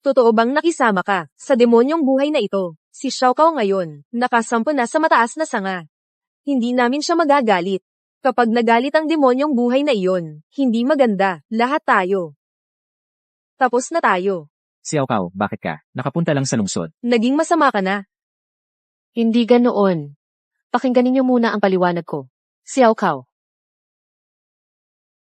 Speaker 4: Totoo bang nakisama ka sa demonyong buhay na ito? Si Xiao Cao ngayon, nakasampo na sa mataas na sanga. Hindi namin siya magagalit. Kapag nagalit ang demonyong buhay na iyon, hindi maganda, lahat tayo. Tapos na tayo.
Speaker 3: Xiao Cao, bakit ka? Nakapunta lang sa lungsod.
Speaker 4: Naging masama ka na.
Speaker 1: Hindi ganoon. Pakinggan niyo muna ang paliwanag ko. Xiao Cao.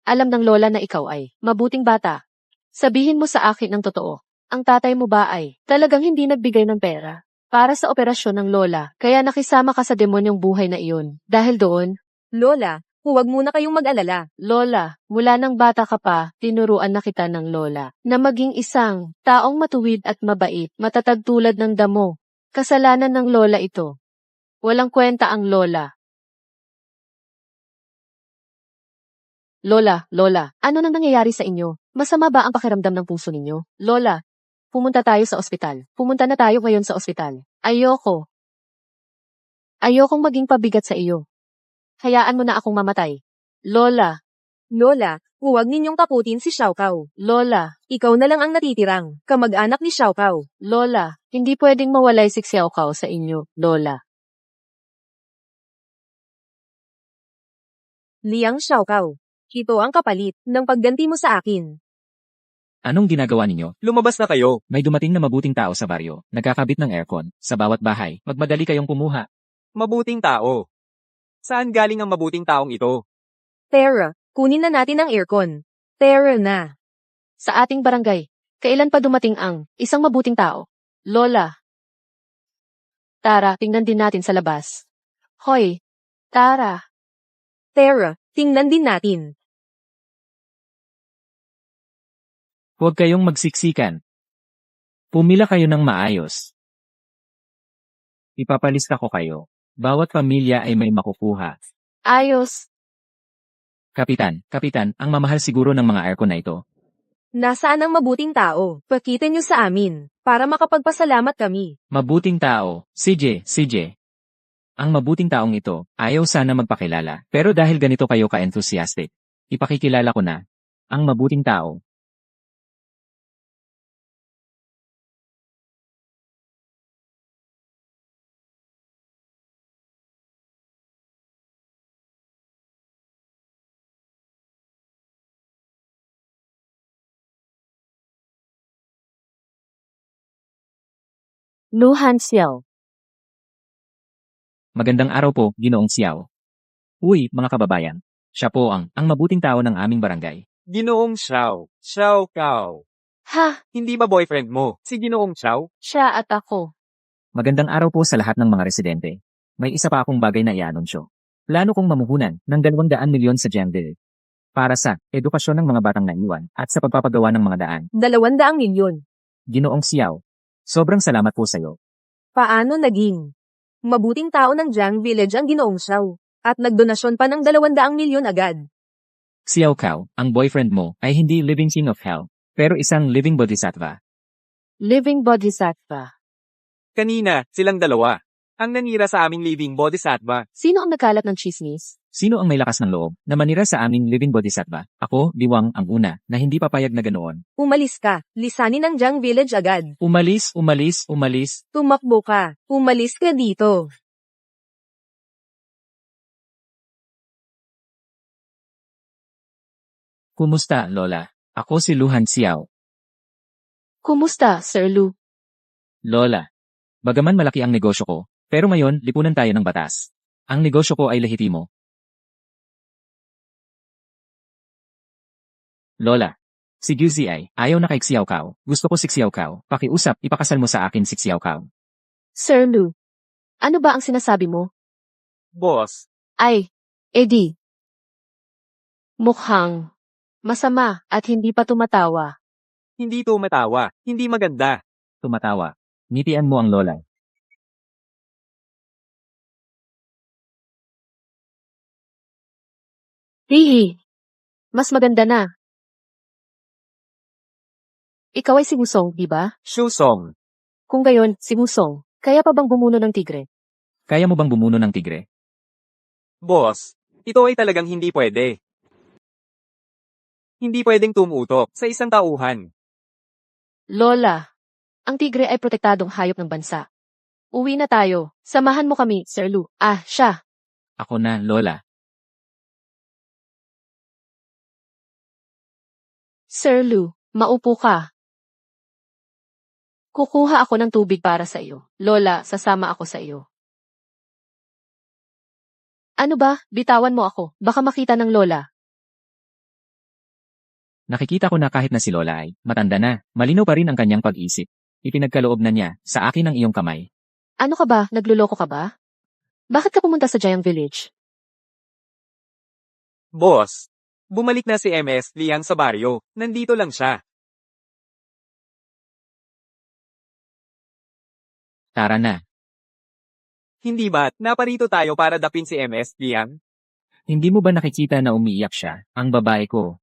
Speaker 1: Alam ng lola na ikaw ay mabuting bata. Sabihin mo sa akin ang totoo. Ang tatay mo ba ay talagang hindi nagbigay ng pera para sa operasyon ng lola, kaya nakisama ka sa demonyong buhay na iyon? Dahil doon,
Speaker 4: Lola, huwag muna kayong mag-alala.
Speaker 1: Lola, mula nang bata ka pa, tinuruan na kita ng lola na maging isang taong matuwid at mabait, matatag tulad ng damo. Kasalanan ng lola ito. Walang kwenta ang lola. Lola, ano nang nangyayari sa inyo? Masama ba ang pakiramdam ng puso ninyo? Lola, pumunta tayo sa ospital. Pumunta na tayo ngayon sa ospital. Ayokong maging pabigat sa iyo. Hayaan mo na akong mamatay. Lola,
Speaker 4: Lola, huwag ninyong takutin si Xiao Cao.
Speaker 1: Lola,
Speaker 4: Ikaw na lang ang natitirang, kamag-anak ni Xiao Cao.
Speaker 1: Lola, hindi pwedeng mawalay si Xiao Cao sa inyo, Lola.
Speaker 4: Liang Xiao Cao. Ito ang kapalit ng pagganti mo sa akin.
Speaker 3: Anong ginagawa ninyo?
Speaker 2: Lumabas na kayo.
Speaker 3: May dumating na mabuting tao sa baryo, nagkakabit ng aircon, sa bawat bahay. Magmadali kayong kumuha.
Speaker 2: Mabuting tao. Saan galing ang mabuting taong ito?
Speaker 4: Tara, kunin na natin ang aircon. Tara na.
Speaker 1: Sa ating barangay, kailan pa dumating ang isang mabuting tao? Lola. Tara, tingnan din natin sa labas. Hoy, Tara.
Speaker 4: Tara, tingnan din natin.
Speaker 3: Huwag kayong magsiksikan. Pumila kayo ng maayos. Ipapalista ko kayo. Bawat pamilya ay may makukuha.
Speaker 1: Ayos.
Speaker 3: Kapitan, ang mamahal siguro ng mga aircon na ito.
Speaker 4: Nasaan ang mabuting tao? Pakita niyo sa amin, para makapagpasalamat kami.
Speaker 3: Mabuting tao, CJ. Ang mabuting taong ito, ayaw sana magpakilala. Pero dahil ganito kayo ka-enthusiastic, ipakikilala ko na. Ang mabuting tao.
Speaker 1: Lu Hanxiao.
Speaker 3: Magandang araw po, Ginoong Xiao. Uy, mga kababayan. Siya po ang mabuting tao ng aming barangay.
Speaker 2: Ginoong Xiao. Xiao Cao.
Speaker 1: Ha,
Speaker 2: Hindi ba boyfriend mo? Si Ginoong Xiao?
Speaker 1: siya at ako.
Speaker 3: Magandang araw po sa lahat ng mga residente. May isa pa akong bagay na i-anunsyo. Plano kong mamuhunan ng 200 milyon sa Jiangdil para sa edukasyon ng mga batang naiwan at sa pagpapagawa ng mga daan.
Speaker 4: 200 milyon.
Speaker 3: Ginoong Xiao, sobrang salamat po sa iyo.
Speaker 4: Paano naging? Mabuting tao ng Jiang Village ang Ginoong Xiao, at nagdonasyon pa ng 200 milyon agad.
Speaker 3: Xiao Cao, ang boyfriend mo ay hindi living king of hell, pero isang living bodhisattva.
Speaker 1: Living Bodhisattva.
Speaker 2: Kanina, silang dalawa. Ang nanira sa aming living bodhisattva.
Speaker 1: Sino ang nagkalat ng chismis?
Speaker 3: Sino ang may lakas ng loob na manira sa aming living bodhisattva? Ako, Diwang, ang una, na hindi papayag na ganoon.
Speaker 4: Umalis ka, lisanin ang Jiang Village agad.
Speaker 3: Umalis.
Speaker 4: Tumakbo ka, umalis ka dito.
Speaker 3: Kumusta, Lola? Ako si Luhan Xiao.
Speaker 1: Kumusta, Sir Lu?
Speaker 3: Lola, bagaman malaki ang negosyo ko, pero ngayon, lipunan tayo ng batas. Ang negosyo ko ay lehitimo. Lola, si Guzi ay ayaw na kay Xiao Cao. Gusto ko si Xiao Cao. Pakiusap, ipakasal mo sa akin si Xiao Cao.
Speaker 1: Sir Lu, ano ba ang sinasabi mo?
Speaker 2: Boss,
Speaker 1: Ay, edi. Mukhang masama at hindi pa tumatawa.
Speaker 2: hindi tumatawa. Hindi maganda.
Speaker 3: Tumatawa. Ngitian mo ang Lola.
Speaker 1: Hihi. Mas maganda na. Ikaw ay si Wusong, di ba?
Speaker 2: Shusong.
Speaker 1: Kung gayon, si Musong, kaya pa bang bumuno ng tigre?
Speaker 3: Kaya mo bang bumuno ng tigre?
Speaker 2: Boss, ito ay talagang hindi pwede. Hindi pwedeng tumutok sa isang tauhan.
Speaker 1: Lola, ang tigre ay protektadong hayop ng bansa. Uwi na tayo. Samahan mo kami, Sir Lu. Ah, siya.
Speaker 3: Ako na, Lola.
Speaker 1: Sir Lu, maupo ka. Kukuha ako ng tubig para sa iyo. Lola, sasama ako sa iyo. Ano ba? Bitawan mo ako. Baka makita ng Lola.
Speaker 3: Nakikita ko na kahit na si Lola ay matanda na, malinaw pa rin ang kanyang pag-isip. Ipinagkaloob na niya sa akin ang iyong kamay.
Speaker 1: Ano ka ba? Nagluloko ka ba? Bakit ka pumunta sa Jiang Village?
Speaker 2: Boss, bumalik na si MS Liang sa baryo. Nandito lang siya.
Speaker 3: Tara na.
Speaker 2: Hindi ba't naparito tayo para dapin si MS Liang?
Speaker 3: Hindi mo ba nakikita na umiiyak siya, ang babae ko?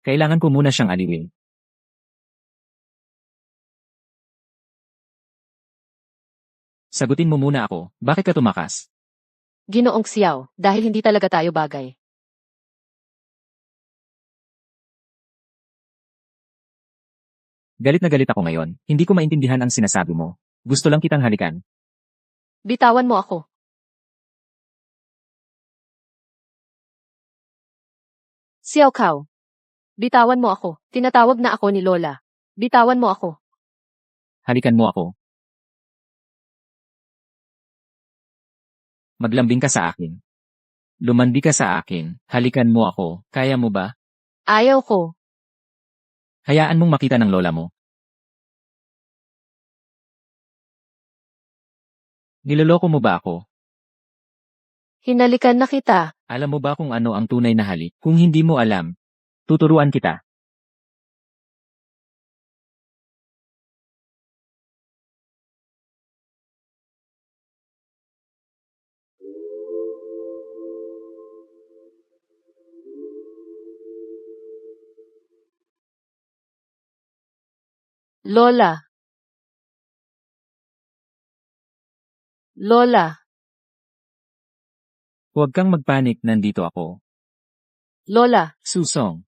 Speaker 3: Kailangan ko muna siyang aliwin. Sagutin mo muna ako, bakit ka tumakas?
Speaker 1: Ginoong Xiao, dahil hindi talaga tayo bagay.
Speaker 3: Galit na galit ako ngayon, hindi ko maintindihan ang sinasabi mo. Gusto lang kitang halikan.
Speaker 1: Bitawan mo ako. Xiao Kao. Bitawan mo ako. Tinatawag na ako ni Lola. Bitawan mo ako.
Speaker 3: Halikan mo ako. Maglambing ka sa akin. Lumandi ka sa akin, halikan mo ako, kaya mo ba?
Speaker 1: Ayaw ko.
Speaker 3: Hayaan mong makita ng lola mo. Niloloko mo ba ako?
Speaker 1: Hinalikan na kita.
Speaker 3: Alam mo ba kung ano ang tunay na halik? Kung hindi mo alam, tuturuan kita.
Speaker 1: Lola. Lola.
Speaker 3: Huwag kang magpanik, nandito ako.
Speaker 1: Lola.
Speaker 3: Susong,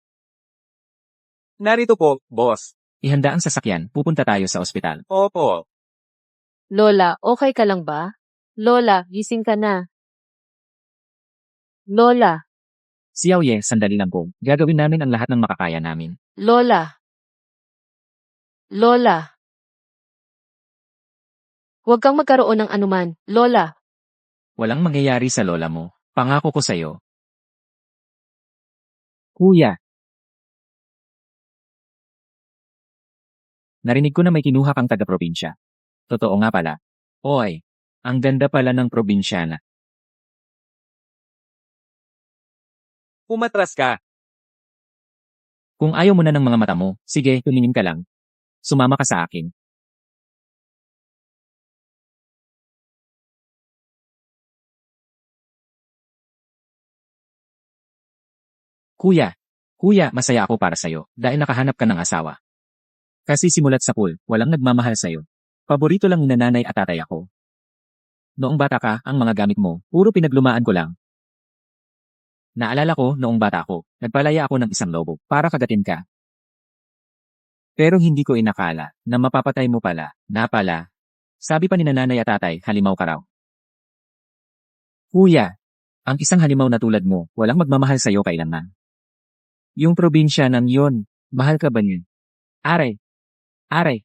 Speaker 2: Narito po, boss.
Speaker 3: ihanda ang sasakyan, pupunta tayo sa ospital.
Speaker 2: Opo.
Speaker 1: Lola, okay ka lang ba? Lola, gising ka na. Lola.
Speaker 3: Xiaoye, sandali lang po. Gagawin namin ang lahat ng makakaya namin.
Speaker 1: Lola. Lola. Huwag kang magkaroon ng anuman. Lola.
Speaker 3: Walang mangyayari sa lola mo. Pangako ko sa'yo. Kuya. Narinig ko na may kinuha kang taga-probinsya. Totoo nga pala. Oy, ang ganda pala ng probinsyana.
Speaker 2: Umatras ka.
Speaker 3: Kung ayaw mo na ng mga mata mo, sige, tumingin ka lang. Sumama ka sa akin. Kuya, masaya ako para sa'yo dahil nakahanap ka ng asawa. Kasi simulat sa pool, walang nagmamahal sa'yo. Paborito lang ni nanay at tatay ako. Noong bata ka, ang mga gamit mo, puro pinaglumaan ko lang. Naalala ko noong bata ako, nagpalaya ako ng isang lobo para kagatin ka. Pero hindi ko inakala na mapapatay mo pala, na pala. Sabi pa ni nanay at tatay, halimaw ka raw. Kuya, ang isang halimaw na tulad mo, walang magmamahal sa'yo kailanman. Yung probinsya ng yon, mahal ka ba niyan? Aray! Aray!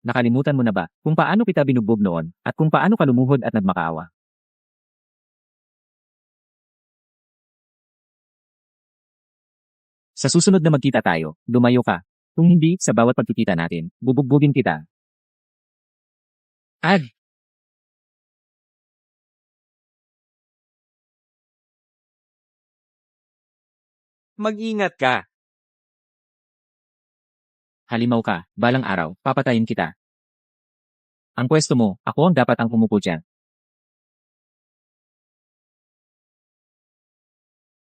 Speaker 3: Nakalimutan mo na ba kung paano kita binugbog noon at kung paano ka lumuhod at nagmakaawa? Sa susunod na magkita tayo, lumayo ka. Kung hindi, sa bawat pagkikita natin, bubugbugin kita. Ag!
Speaker 2: Mag-ingat ka.
Speaker 3: Halimaw ka, balang araw, papatayin kita. Ang pwesto mo, ako ang dapat ang pumupo dyan.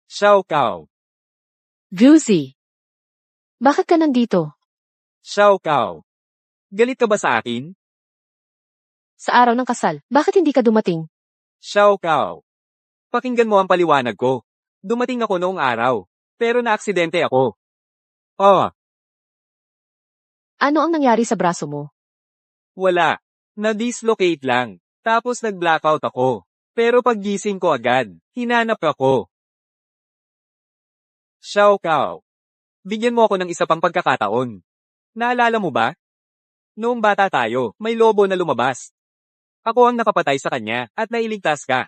Speaker 2: Xiao Kao.
Speaker 1: Guzi. Bakit ka nandito?
Speaker 2: Xiao Kao. Galit ka ba sa akin?
Speaker 1: Sa araw ng kasal, bakit hindi ka dumating?
Speaker 2: Xiao Kao. Pakinggan mo ang paliwanag ko. Dumating ako noong araw. Pero naaksidente ako. Oh,
Speaker 1: Ano ang nangyari sa braso mo?
Speaker 2: wala. Na-dislocate lang. Tapos nag-blackout ako. Pero paggising ko agad, hinanap ako. Xiao Kao. Bigyan mo ako ng isa pang pagkakataon. Naalala mo ba? Noong bata tayo, may lobo na lumabas. Ako ang nakapatay sa kanya, at nailigtas ka.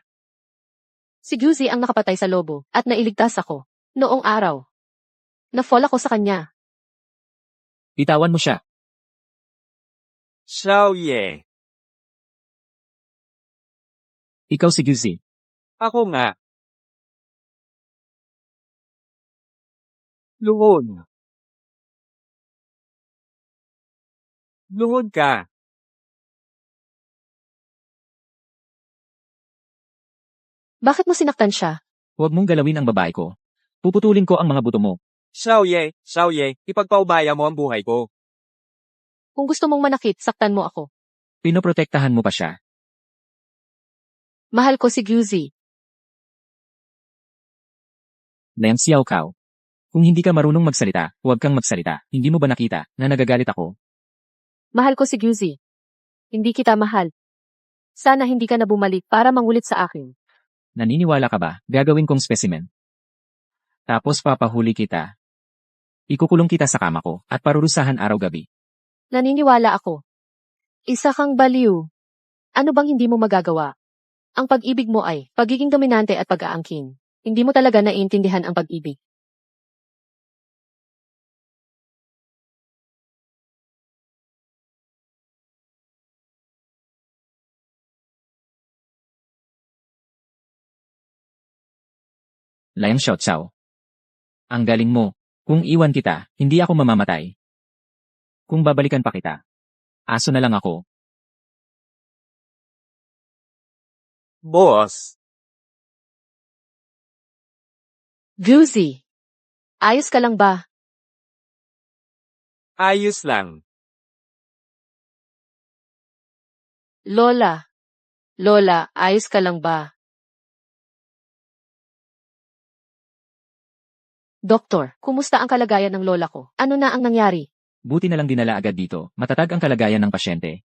Speaker 1: Si Guzi ang nakapatay sa lobo, at nailigtas ako. Noong araw. Na-fall ako sa kanya.
Speaker 3: Bitawan mo siya.
Speaker 2: Xiao Ye.
Speaker 3: Ikaw si Guzi.
Speaker 2: Ako nga. Luhod. Luhod ka.
Speaker 1: Bakit mo sinaktan siya?
Speaker 3: Huwag mong galawin ang babae ko. Puputulin ko ang mga buto mo.
Speaker 2: Xiao Ye, ipagpaubaya mo ang buhay ko.
Speaker 1: Kung gusto mong manakit, saktan mo ako.
Speaker 3: Pinoprotektahan mo pa siya.
Speaker 1: Mahal ko si Guzi.
Speaker 3: Liang Xiao Kao. Kung hindi ka marunong magsalita, huwag kang magsalita. Hindi mo ba nakita na nagagalit ako?
Speaker 1: Mahal ko si Guzi. Hindi kita mahal. Sana hindi ka na bumalik para mangulit sa akin.
Speaker 3: Naniniwala ka ba? Gagawin kong specimen. Tapos papahuli kita. Ikukulong kita sa kama ko at parurusahan araw-gabi.
Speaker 1: Naniniwala ako. Isa kang baliw. Ano bang hindi mo magagawa? Ang pag-ibig mo ay pagiging dominante at pag-aangkin. Hindi mo talaga naiintindihan ang pag-ibig.
Speaker 3: Liang Xiao Cao. Ang galing mo. Kung iwan kita, hindi ako mamamatay. Kung babalikan pa kita, aso na lang ako.
Speaker 2: Boss.
Speaker 1: Guzi. Ayos ka lang ba?
Speaker 2: Ayos lang.
Speaker 1: Lola. Lola, ayos ka lang ba? Doktor, kumusta ang kalagayan ng lola ko? Ano na ang nangyari?
Speaker 3: Buti na lang dinala agad dito. Matatag ang kalagayan ng pasyente.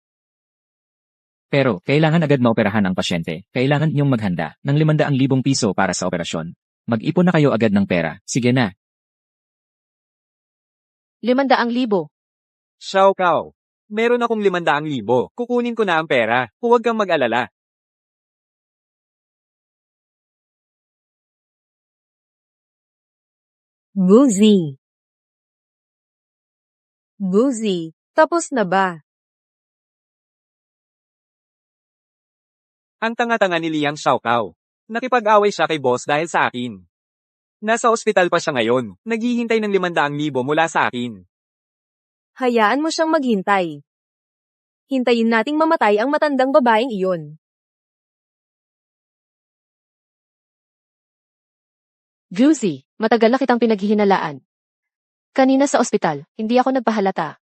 Speaker 3: Pero, kailangan agad maoperahan ang pasyente. Kailangan inyong maghanda ng 500,000 piso para sa operasyon. Mag-ipon na kayo agad ng pera. Sige na.
Speaker 1: 500,000.
Speaker 2: Xiao Kao. Meron akong 500,000. Kukunin ko na ang pera. Huwag kang mag-alala.
Speaker 4: Guzi. Guzi, tapos na ba?
Speaker 2: Ang tanga-tanga ni Liang Xiao Kao. Nakipag-away siya kay boss dahil sa akin. Nasa ospital pa siya ngayon. Naghihintay ng 500,000 mula sa akin.
Speaker 4: Hayaan mo siyang maghintay. Hintayin nating mamatay ang matandang babaeng iyon.
Speaker 1: Guzi, matagal na kitang pinaghihinalaan. Kanina sa ospital, hindi ako nagpahalata.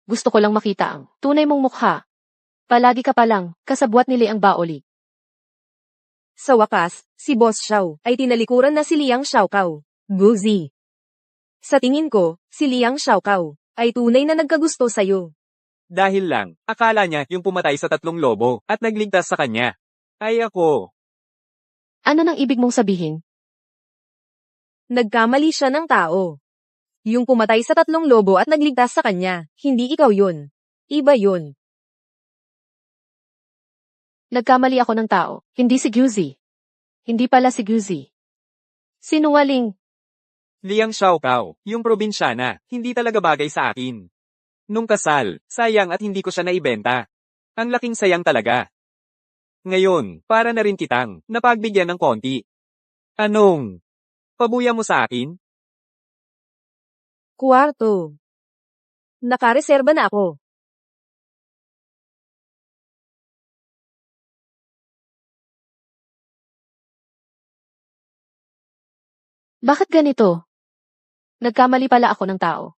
Speaker 1: Gusto ko lang makita ang tunay mong mukha. Palagi ka palang kasabwat ni Liang Baoli.
Speaker 4: Sa wakas, si Boss Xiao ay tinalikuran na si Liang Xiaocao. Guzi. Sa tingin ko, si Liang Xiaocao ay tunay na nagkagusto sa'yo.
Speaker 2: Dahil lang, akala niya yung pumatay sa 3 lobo at nagligtas sa kanya. Ay ako.
Speaker 1: Ano nang ibig mong sabihin?
Speaker 4: Nagkamali siya ng tao. Yung pumatay sa 3 lobo at nagligtas sa kanya, hindi ikaw yun. Iba yun.
Speaker 1: Nagkamali ako ng tao, hindi si Guzi. Hindi pala si Guzi. Sinungaling.
Speaker 2: Liang Xiao Kao, yung probinsyana, hindi talaga bagay sa akin. Nung kasal, sayang at hindi ko siya naibenta. Ang laking sayang talaga. Ngayon, para na rin kitang napagbigyan ng konti. Anong? Pabuya mo sa akin?
Speaker 4: Kwarto. Nakareserba na ako.
Speaker 1: Bakit ganito? Nagkamali pala ako ng tao.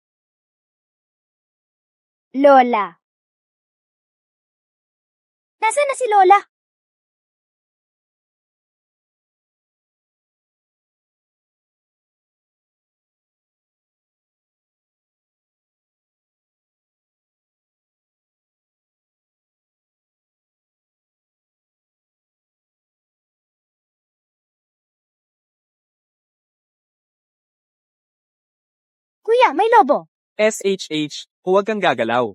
Speaker 5: Lola. Nasaan na si Lola? Kuya, may lobo.
Speaker 2: SHH, huwag kang gagalaw.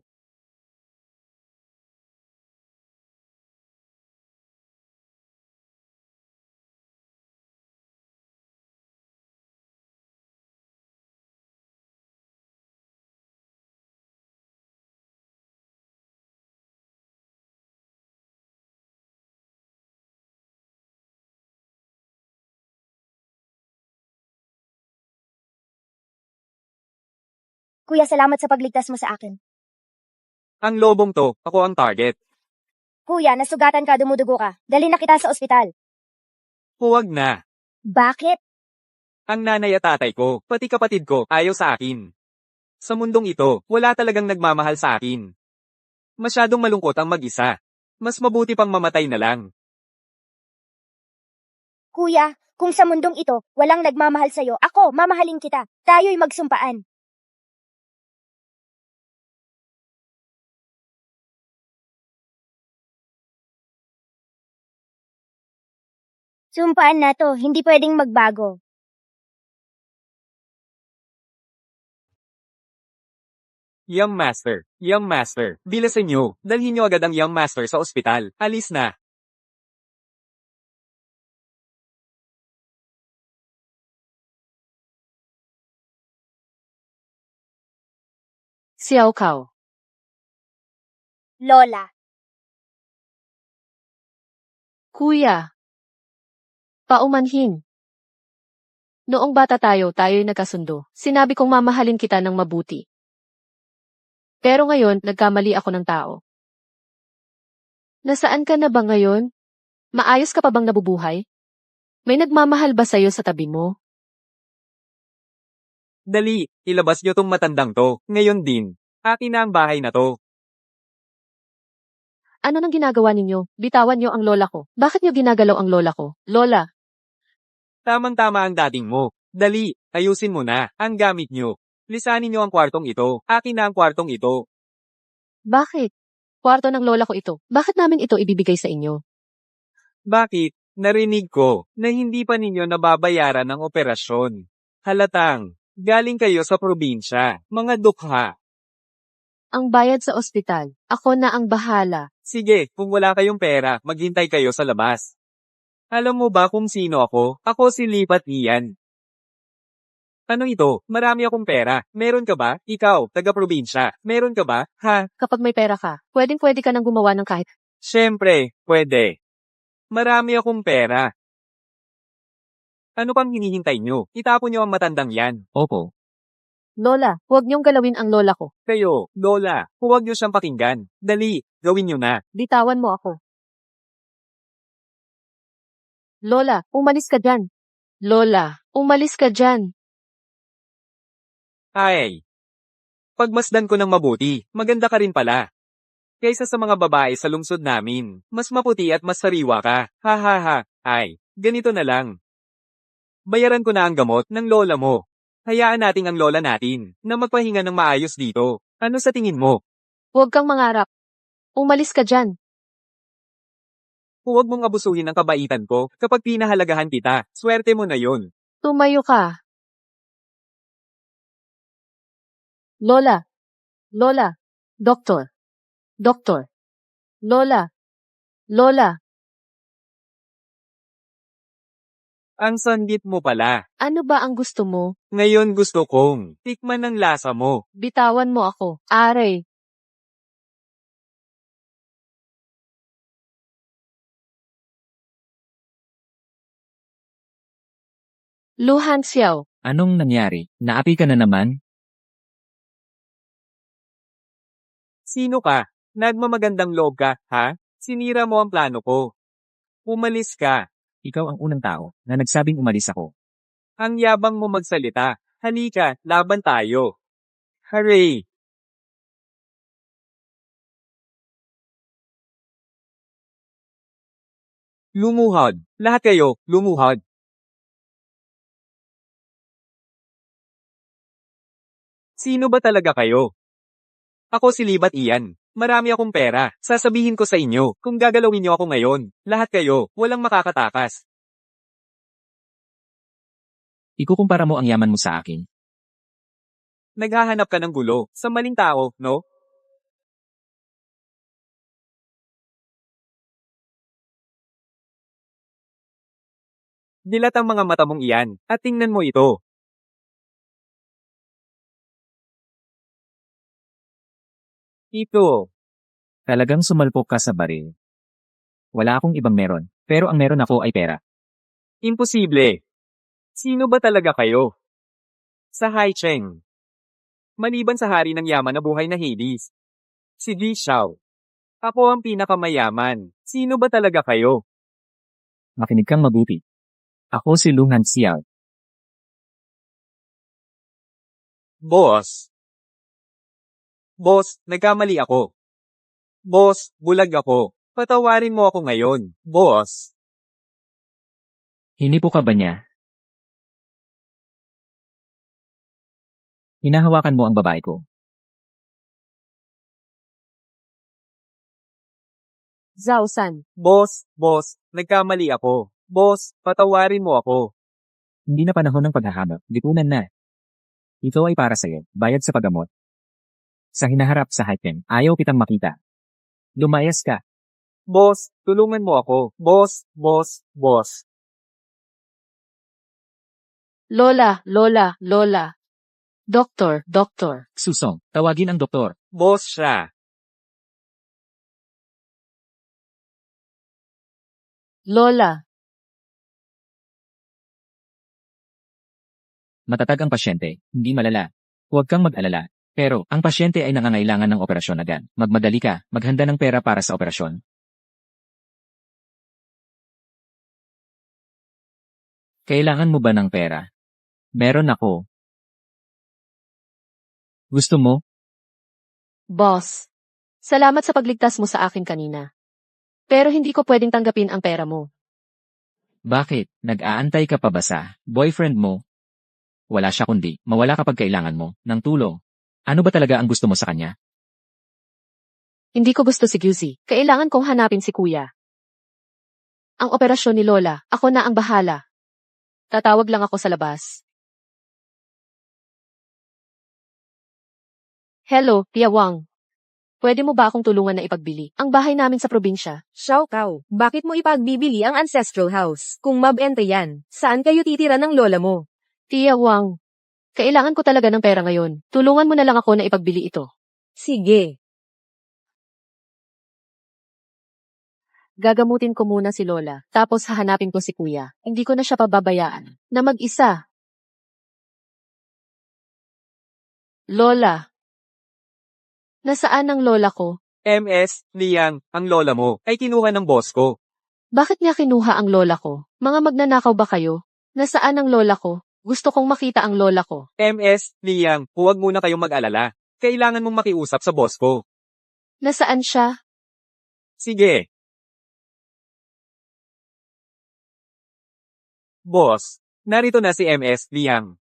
Speaker 5: Kuya, salamat sa pagligtas mo sa akin.
Speaker 2: Ang lobong to, ako ang target.
Speaker 5: Kuya, nasugatan ka, dumudugo ka. Dali na kita sa ospital.
Speaker 2: Huwag na.
Speaker 5: Bakit?
Speaker 2: Ang nanay at tatay ko, pati kapatid ko, ayaw sa akin. Sa mundong ito, wala talagang nagmamahal sa akin. Masyadong malungkot ang mag-isa. Mas mabuti pang mamatay na lang.
Speaker 5: Kuya, kung sa mundong ito, walang nagmamahal sa'yo, ako, mamahalin kita. Tayo'y magsumpaan. Sumpaan na to, hindi pwedeng magbago.
Speaker 2: Young Master, bilasin niyo, dalhin niyo agad ang Young Master sa ospital. Alis na.
Speaker 1: Xiao Kao.
Speaker 5: Lola.
Speaker 1: Kuya. Paumanhin. Noong bata tayo'y nagkasundo. Sinabi kong mamahalin kita ng mabuti. Pero ngayon, nagkamali ako ng tao. Nasaan ka na ba ngayon? Maayos ka pa bang nabubuhay? May nagmamahal ba sa'yo sa tabi mo?
Speaker 2: Dali, ilabas niyo tong matandang to. Ngayon din. Akin na ang bahay na to.
Speaker 1: Ano nang ginagawa ninyo? Bitawan niyo ang lola ko. Bakit niyo ginagalaw ang lola ko? Lola,
Speaker 2: Tamang-tama ang dating mo. Dali, ayusin mo na. Ang gamit niyo. Lisanin niyo ang kwartong ito. Akin na ang kwartong ito.
Speaker 1: bakit? Kwarto ng lola ko ito. Bakit namin ito ibibigay sa inyo?
Speaker 2: Bakit? Narinig ko na hindi pa ninyo nababayaran ang operasyon. Halatang, galing kayo sa probinsya. Mga dukha.
Speaker 1: Ang bayad sa ospital. Ako na ang bahala.
Speaker 2: Sige, kung wala kayong pera, maghintay kayo sa labas. Alam mo ba kung sino ako? Ako si Lipat Ian. Ano ito? Marami akong pera. Meron ka ba? Ikaw, taga-probinsya. Meron ka ba? Ha?
Speaker 1: Kapag may pera ka, pwedeng-pwede ka nang gumawa ng kahit.
Speaker 2: Siyempre, pwede. Marami akong pera. Ano pang hinihintay nyo? Itapon nyo ang matandang yan.
Speaker 3: Opo.
Speaker 1: Lola, huwag niyong galawin ang lola ko.
Speaker 2: Kayo, Lola, huwag nyo siyang pakinggan. Dali, gawin nyo na.
Speaker 1: Bitawan mo ako. Lola, umalis ka dyan. Lola, umalis ka dyan.
Speaker 2: Ay. Pagmasdan ko ng mabuti, maganda ka rin pala. Kaysa sa mga babae sa lungsod namin, mas maputi at mas sariwa ka. Ha ha ha. Ay, ganito na lang. Bayaran ko na ang gamot ng lola mo. Hayaan nating ang lola natin na magpahinga ng maayos dito. Ano sa tingin mo?
Speaker 1: Huwag kang mangarap. Umalis ka dyan.
Speaker 2: Huwag mong abusuhin ang kabaitan ko kapag pinahalagahan kita. Swerte mo na yon.
Speaker 1: Tumayo ka. Lola. Lola. Doktor. Doktor. Lola. Lola.
Speaker 2: Ang sandit mo pala.
Speaker 1: Ano ba ang gusto mo?
Speaker 2: Ngayon gusto kong tikman ang lasa mo.
Speaker 1: Bitawan mo ako. Aray. Luhan Xiao.
Speaker 3: Anong nangyari? Naapi ka na naman?
Speaker 2: Sino ka? Nagmamagandang loob ka, ha? Sinira mo ang plano ko. Umalis ka.
Speaker 3: Ikaw ang unang tao na nagsabing umalis ako.
Speaker 2: Ang yabang mo magsalita. Halika, laban tayo. Hooray! Lumuhod. Lahat kayo, lumuhod. Sino ba talaga kayo? Ako si Libat Ian. Marami akong pera. Sasabihin ko sa inyo, kung gagalawin niyo ako ngayon, lahat kayo, walang makakatakas.
Speaker 3: Ikukumpara mo ang yaman mo sa akin.
Speaker 2: Naghahanap ka ng gulo, sa maling tao, no? Dilat ang mga mata mong iyan, at tingnan mo ito. Ito.
Speaker 3: Talagang sumalpok ka sa baril. Wala akong ibang meron, pero ang meron ako ay pera.
Speaker 2: Imposible. Sino ba talaga kayo? Sa Haicheng. Maliban sa hari ng yaman na buhay na Hades. Si Di Xiao. Ako ang pinakamayaman. Sino ba talaga kayo?
Speaker 3: Makinig kang mabuti. Ako si Luhan Xiao.
Speaker 2: Boss. Boss, nagkamali ako. Boss, bulag ako. Patawarin mo ako ngayon, boss.
Speaker 3: Hinipo ka ba niya? Hinahawakan mo ang babae ko.
Speaker 1: Zhao San.
Speaker 2: Boss, nagkamali ako. Boss, patawarin mo ako.
Speaker 3: Hindi na panahon ng paghahanap, lipunan na. Ito ay para sa'yo, bayad sa paggamot. Sa hinaharap sa Haiken, ayaw kitang makita. Lumayas ka.
Speaker 2: Boss, tulungan mo ako. Boss.
Speaker 1: Lola, Lola. Doktor.
Speaker 3: Susong, tawagin ang doktor.
Speaker 2: Boss siya.
Speaker 1: Lola.
Speaker 3: Matatag ang pasyente, hindi malala. Huwag kang mag-alala. Pero, ang pasyente ay nangangailangan ng operasyon agad. Magmadali ka, maghanda ng pera para sa operasyon. Kailangan mo ba ng pera? Meron ako. Gusto mo?
Speaker 1: Boss. Salamat sa pagligtas mo sa akin kanina. Pero hindi ko pwedeng tanggapin ang pera mo.
Speaker 3: Bakit? Nag-aantay ka pa ba sa boyfriend mo? Wala siya kundi, mawala kapag kailangan mo ng tulong. Ano ba talaga ang gusto mo sa kanya?
Speaker 1: Hindi ko gusto si Guzi. Kailangan kong hanapin si Kuya. Ang operasyon ni Lola, ako na ang bahala. Tatawag lang ako sa labas. Hello, Tia Wang. Pwede mo ba akong tulungan na ipagbili ang bahay namin sa probinsya?
Speaker 4: Xiao Kao, bakit mo ipagbibili ang ancestral house? Kung mabenta yan, saan kayo titira ng lola mo?
Speaker 1: Tia Wang, kailangan ko talaga ng pera ngayon. Tulungan mo na lang ako na ipagbili ito.
Speaker 4: Sige.
Speaker 1: Gagamutin ko muna si Lola, tapos hahanapin ko si Kuya. Hindi ko na siya pababayaan na mag-isa. Lola. Nasaan ang lola ko?
Speaker 2: MS, Liang, ang lola mo, ay kinuha ng boss ko.
Speaker 1: Bakit niya kinuha ang lola ko? Mga magnanakaw ba kayo? Nasaan ang lola ko? Gusto kong makita ang lola ko.
Speaker 2: MS, Liang, huwag muna kayong mag-alala. Kailangan mong makiusap sa boss ko.
Speaker 1: Nasaan siya?
Speaker 2: Sige. Boss, narito na si MS, Liang.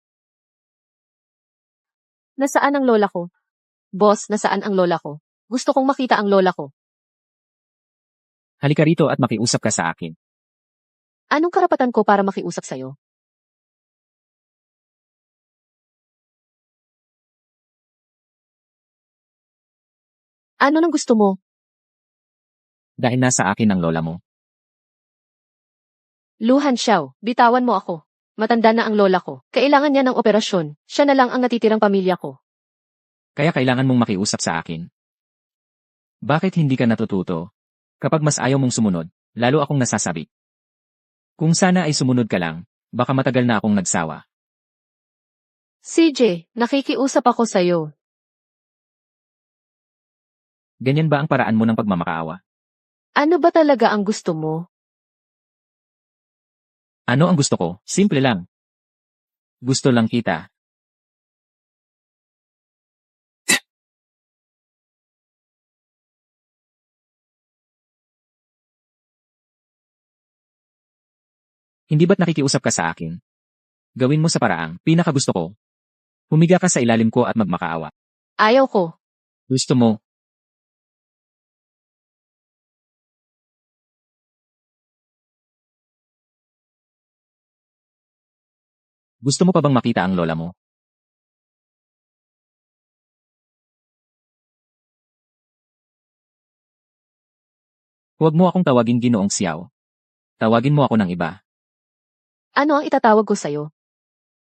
Speaker 1: Nasaan ang lola ko? Boss, nasaan ang lola ko? Gusto kong makita ang lola ko.
Speaker 3: Halika rito at makiusap ka sa akin.
Speaker 1: Anong karapatan ko para makiusap sa'yo? Ano nang gusto mo?
Speaker 3: Dahil nasa akin ang lola mo.
Speaker 1: Luhan Xiao, bitawan mo ako. Matanda na ang lola ko. Kailangan niya ng operasyon. Siya na lang ang natitirang pamilya ko.
Speaker 3: Kaya kailangan mong makiusap sa akin. Bakit hindi ka natututo? Kapag mas ayaw mong sumunod, lalo akong nasasabi. Kung sana ay sumunod ka lang, baka matagal na akong nagsawa.
Speaker 1: CJ, nakikiusap ako sa'yo.
Speaker 3: Ganyan ba ang paraan mo ng pagmamakaawa?
Speaker 1: Ano ba talaga ang gusto mo?
Speaker 3: Ano ang gusto ko? Simple lang. Gusto lang kita. Hindi ba't nakikiusap ka sa akin? Gawin mo sa paraang pinakagusto ko. Humiga ka sa ilalim ko at magmakaawa.
Speaker 1: Ayaw ko.
Speaker 3: Gusto mo? Gusto mo pa bang makita ang lola mo? Huwag mo akong tawagin Ginoong Xiao. Tawagin mo ako ng iba.
Speaker 1: Ano ang itatawag ko sa'yo?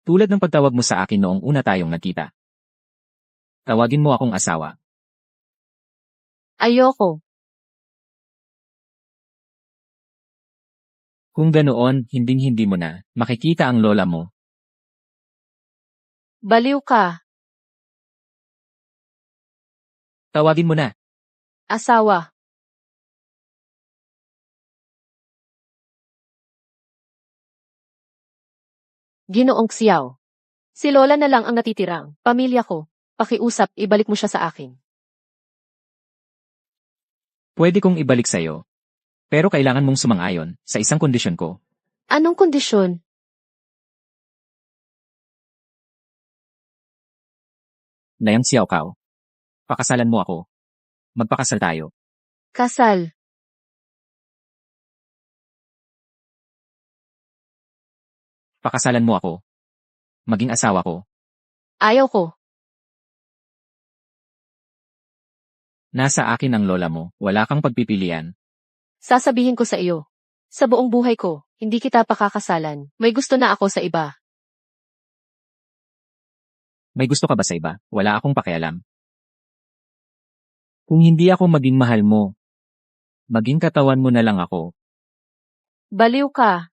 Speaker 3: Tulad ng pagtawag mo sa akin noong una tayong nagkita. Tawagin mo akong asawa.
Speaker 1: Ayoko.
Speaker 3: Kung ganoon, hinding-hindi mo na makikita ang lola mo.
Speaker 1: Baliw ka.
Speaker 3: Tawagin mo na.
Speaker 1: Asawa. Ginoong Xiao. Si Lola na lang ang natitirang. Pamilya ko. Pakiusap, ibalik mo siya sa akin.
Speaker 3: Pwede kong ibalik sa'yo. Pero kailangan mong sumang-ayon sa isang kondisyon ko.
Speaker 1: Anong kondisyon?
Speaker 3: Layang Xiao Kao. Pakasalan mo ako. Magpakasal tayo.
Speaker 1: Kasal.
Speaker 3: Pakasalan mo ako. Maging asawa ko.
Speaker 1: Ayaw ko.
Speaker 3: Nasa akin ang lola mo. Wala kang pagpipilian.
Speaker 1: Sasabihin ko sa iyo. Sa buong buhay ko, hindi kita pakakasalan. May gusto na ako sa iba.
Speaker 3: May gusto ka ba sa iba? Wala akong pakialam. Kung hindi ako maging mahal mo, maging katawan mo na lang ako.
Speaker 1: Baliw ka.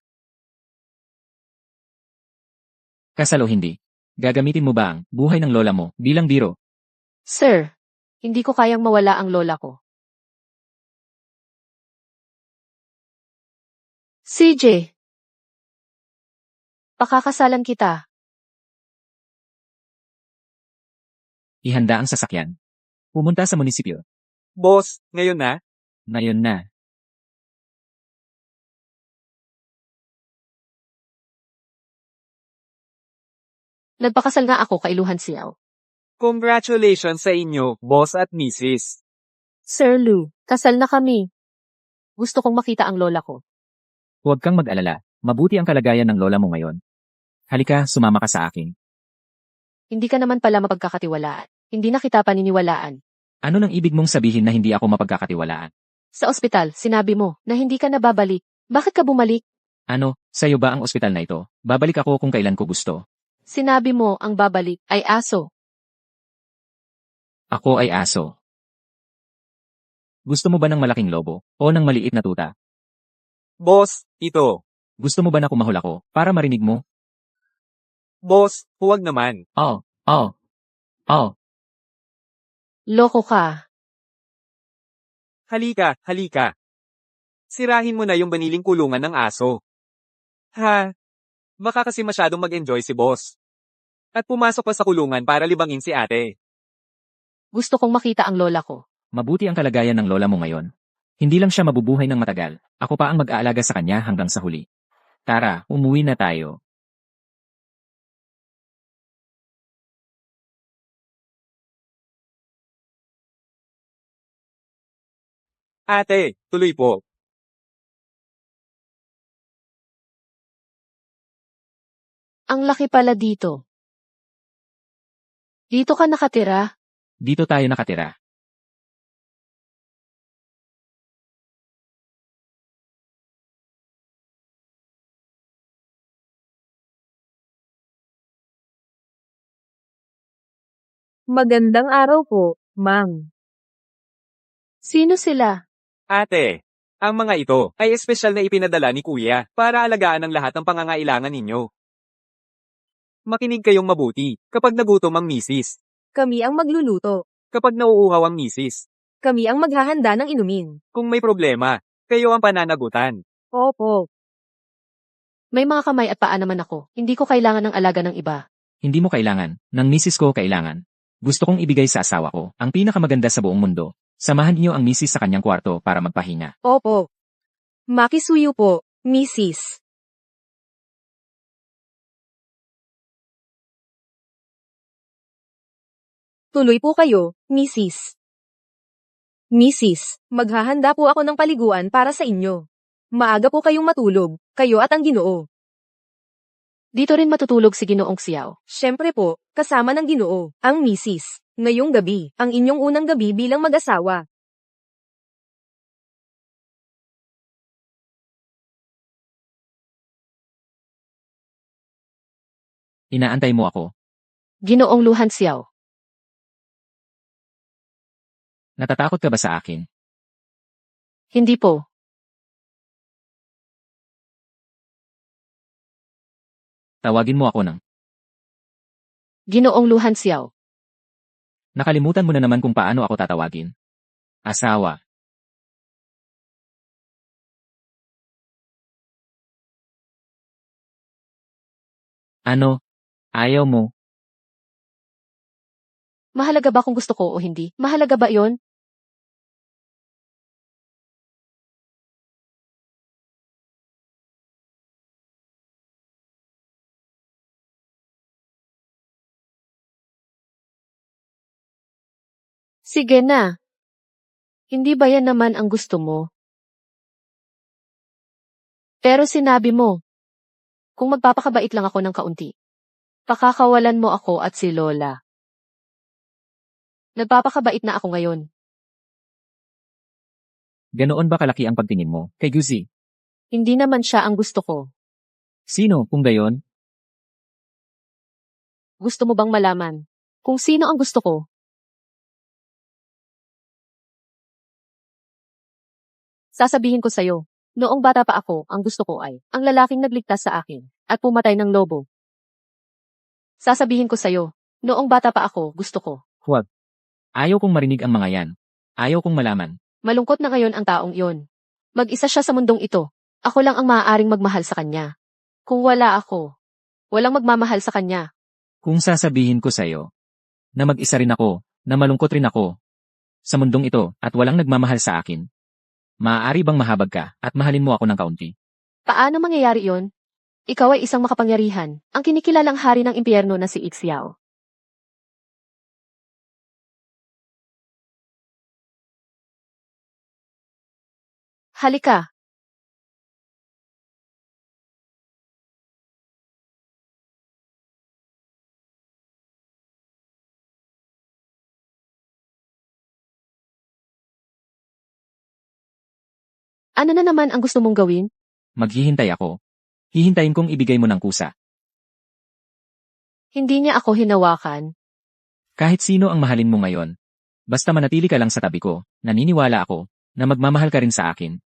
Speaker 3: Kasal o hindi? Gagamitin mo ba ang buhay ng lola mo bilang biro?
Speaker 1: Sir, hindi ko kayang mawala ang lola ko. CJ. Pakakasalan kita.
Speaker 3: Ihanda ang sasakyan. Pumunta sa munisipyo.
Speaker 2: Boss, ngayon na?
Speaker 3: Ngayon na.
Speaker 1: Nagpakasal nga ako kay Luhan Xiao.
Speaker 2: Congratulations sa inyo, boss at Mrs.
Speaker 1: Sir Lu, kasal na kami. Gusto kong makita ang lola ko.
Speaker 3: Huwag kang mag-alala. Mabuti ang kalagayan ng lola mo ngayon. Halika, sumama ka sa akin.
Speaker 1: Hindi ka naman pala mapagkakatiwalaan. Hindi na kita paniniwalaan.
Speaker 3: Ano nang ibig mong sabihin na hindi ako mapagkakatiwalaan?
Speaker 1: Sa ospital, sinabi mo na hindi ka na babalik. Bakit ka bumalik?
Speaker 3: Ano, sa'yo ba ang ospital na ito? Babalik ako kung kailan ko gusto.
Speaker 1: Sinabi mo ang babalik ay aso.
Speaker 3: Ako ay aso. Gusto mo ba ng malaking lobo o ng maliit na tuta?
Speaker 2: Boss, ito.
Speaker 3: Gusto mo ba na kumahol ako para marinig mo?
Speaker 2: Boss, huwag naman.
Speaker 3: Oh, oh, oh.
Speaker 1: Loko ka.
Speaker 2: Halika, halika. Sirahin mo na yung baniling kulungan ng aso. Ha? Baka kasi masyadong mag-enjoy si boss. At pumasok pa sa kulungan para libangin si ate.
Speaker 1: Gusto kong makita ang lola ko.
Speaker 3: Mabuti ang kalagayan ng lola mo ngayon. Hindi lang siya mabubuhay ng matagal. Ako pa ang mag-aalaga sa kanya hanggang sa huli. Tara, umuwi na tayo.
Speaker 2: Ate, tuloy po.
Speaker 1: Ang laki pala dito. Dito ka nakatira?
Speaker 3: Dito tayo nakatira.
Speaker 4: Magandang araw po, ma'am.
Speaker 1: Sino sila?
Speaker 2: Ate, ang mga ito ay espesyal na ipinadala ni Kuya para alagaan ang lahat ng pangangailangan ninyo. Makinig kayong mabuti kapag nagutom ang misis,
Speaker 4: Kami ang magluluto.
Speaker 2: kapag nauuhaw ang misis.
Speaker 4: Kami ang maghahanda ng inumin.
Speaker 2: Kung may problema, kayo ang pananagutan.
Speaker 4: Opo.
Speaker 1: May mga kamay at paa naman ako. Hindi ko kailangan ng alaga ng iba.
Speaker 3: Hindi mo kailangan. Ng misis ko kailangan. Gusto kong ibigay sa asawa ko ang pinakamaganda sa buong mundo. Samahan niyo ang misis sa kanyang kwarto para magpahinga.
Speaker 4: Opo. Makisuyo po, Mrs. Tuloy po kayo, Mrs. Mrs., maghahanda po ako ng paliguan para sa inyo. Maaga po kayong matulog, kayo at ang Ginoo.
Speaker 1: Dito rin matutulog si Ginoong Xiao.
Speaker 4: Siyempre po, kasama ng Ginoo, ang Mrs. Ngayong gabi, ang inyong unang gabi bilang mag-asawa.
Speaker 3: Inaantay mo ako.
Speaker 1: Ginoong Luhan Xiao.
Speaker 3: Natatakot ka ba sa akin?
Speaker 1: Hindi po.
Speaker 3: Tawagin mo ako ng...
Speaker 1: Ginoong Luhan Xiao.
Speaker 3: Nakalimutan mo na naman kung paano ako tatawagin. Asawa. Ano? Ayaw mo?
Speaker 1: Mahalaga ba kung gusto ko o hindi? Mahalaga ba yon? Sige na. Hindi ba yan naman ang gusto mo? Pero sinabi mo, kung magpapakabait lang ako ng kaunti, pakakawalan mo ako at si Lola. Nagpapakabait na ako ngayon.
Speaker 3: Ganoon ba kalaki ang pagtingin mo kay Guzi?
Speaker 1: Hindi naman siya ang gusto ko.
Speaker 3: Sino kung gayon?
Speaker 1: Gusto mo bang malaman kung sino ang gusto ko? Sasabihin ko sa'yo, noong bata pa ako, ang gusto ko ay ang lalaking nagligtas sa akin at pumatay ng lobo. Sasabihin ko sa'yo, noong bata pa ako, gusto ko.
Speaker 3: Huwag. Ayaw kong marinig ang mga yan. Ayaw kong malaman.
Speaker 1: Malungkot na ngayon ang taong iyon. Mag-isa siya sa mundong ito. Ako lang ang maaaring magmahal sa kanya. Kung wala ako, walang magmamahal sa kanya.
Speaker 3: Kung sasabihin ko sa'yo, na mag-isa rin ako, na malungkot rin ako, sa mundong ito at walang nagmamahal sa akin, maaari bang mahabag ka at mahalin mo ako ng kaunti?
Speaker 1: Paano mangyayari yon? Ikaw ay isang makapangyarihan, ang kinikilalang hari ng impyerno na si Ixiao. Halika. Ano na naman ang gusto mong gawin?
Speaker 3: Maghihintay ako. Hihintayin kong ibigay mo ng kusa.
Speaker 1: Hindi niya ako hinawakan.
Speaker 3: Kahit sino ang mahalin mo ngayon. Basta manatili ka lang sa tabi ko, naniniwala ako, na magmamahal ka rin sa akin.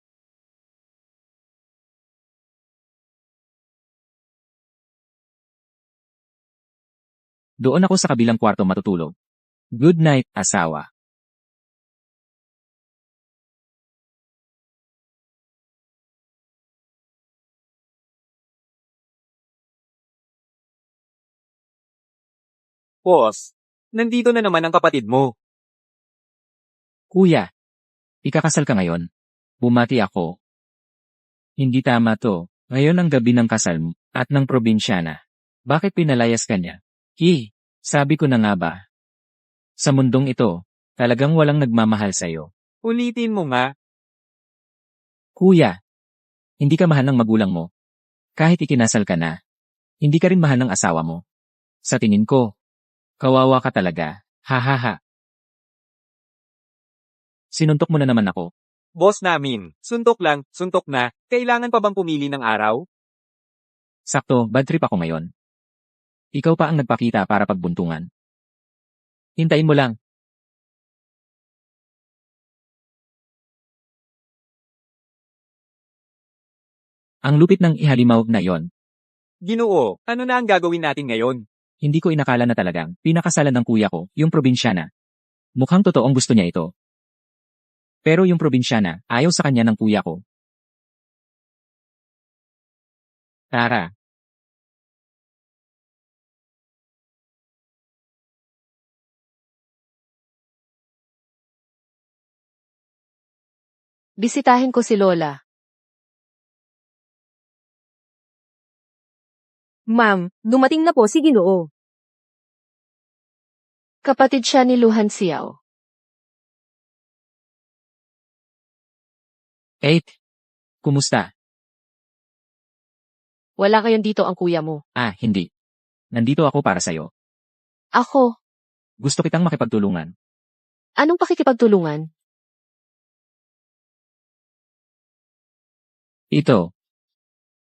Speaker 3: Doon ako sa kabilang kwarto matutulog. Good night, asawa.
Speaker 2: Boss, nandito na naman ang kapatid mo.
Speaker 3: Kuya, ikakasal ka ngayon. Bumati ako. Hindi tama to. Ngayon ang gabi ng kasal mo at ng probinsyana. Bakit pinalayas ka niya? Sabi ko na nga ba. Sa mundong ito, talagang walang nagmamahal sa'yo.
Speaker 2: Ulitin mo nga.
Speaker 3: Kuya, hindi ka mahal ng magulang mo. Kahit ikinasal ka na, hindi ka rin mahal ng asawa mo. Sa tingin ko, kawawa ka talaga. Ha ha ha. Sinuntok mo na naman ako.
Speaker 2: Boss namin, suntok lang, suntok na. Kailangan pa bang pumili ng araw?
Speaker 3: Sakto, bad trip ako ngayon. Ikaw pa ang nagpakita para pagbuntungan. Hintayin mo lang. Ang lupit ng ihalimaw na yon.
Speaker 2: Ginoo, ano na ang gagawin natin ngayon?
Speaker 3: Hindi ko inakala na talagang pinakasalan ng kuya ko, yung probinsyana. Mukhang totoong gusto niya ito. Pero yung probinsyana, ayaw sa kanya ng kuya ko. Tara.
Speaker 1: Bisitahin ko si Lola.
Speaker 4: Ma'am, dumating na po si Ginoo.
Speaker 1: Kapatid siya ni Luhan Xiao.
Speaker 3: Kumusta?
Speaker 1: Wala ngayon dito ang kuya mo.
Speaker 3: Hindi. Nandito ako para sa'yo.
Speaker 1: Ako,
Speaker 3: Gusto kitang makipagtulungan.
Speaker 1: anong pakikipagtulungan?
Speaker 3: Ito.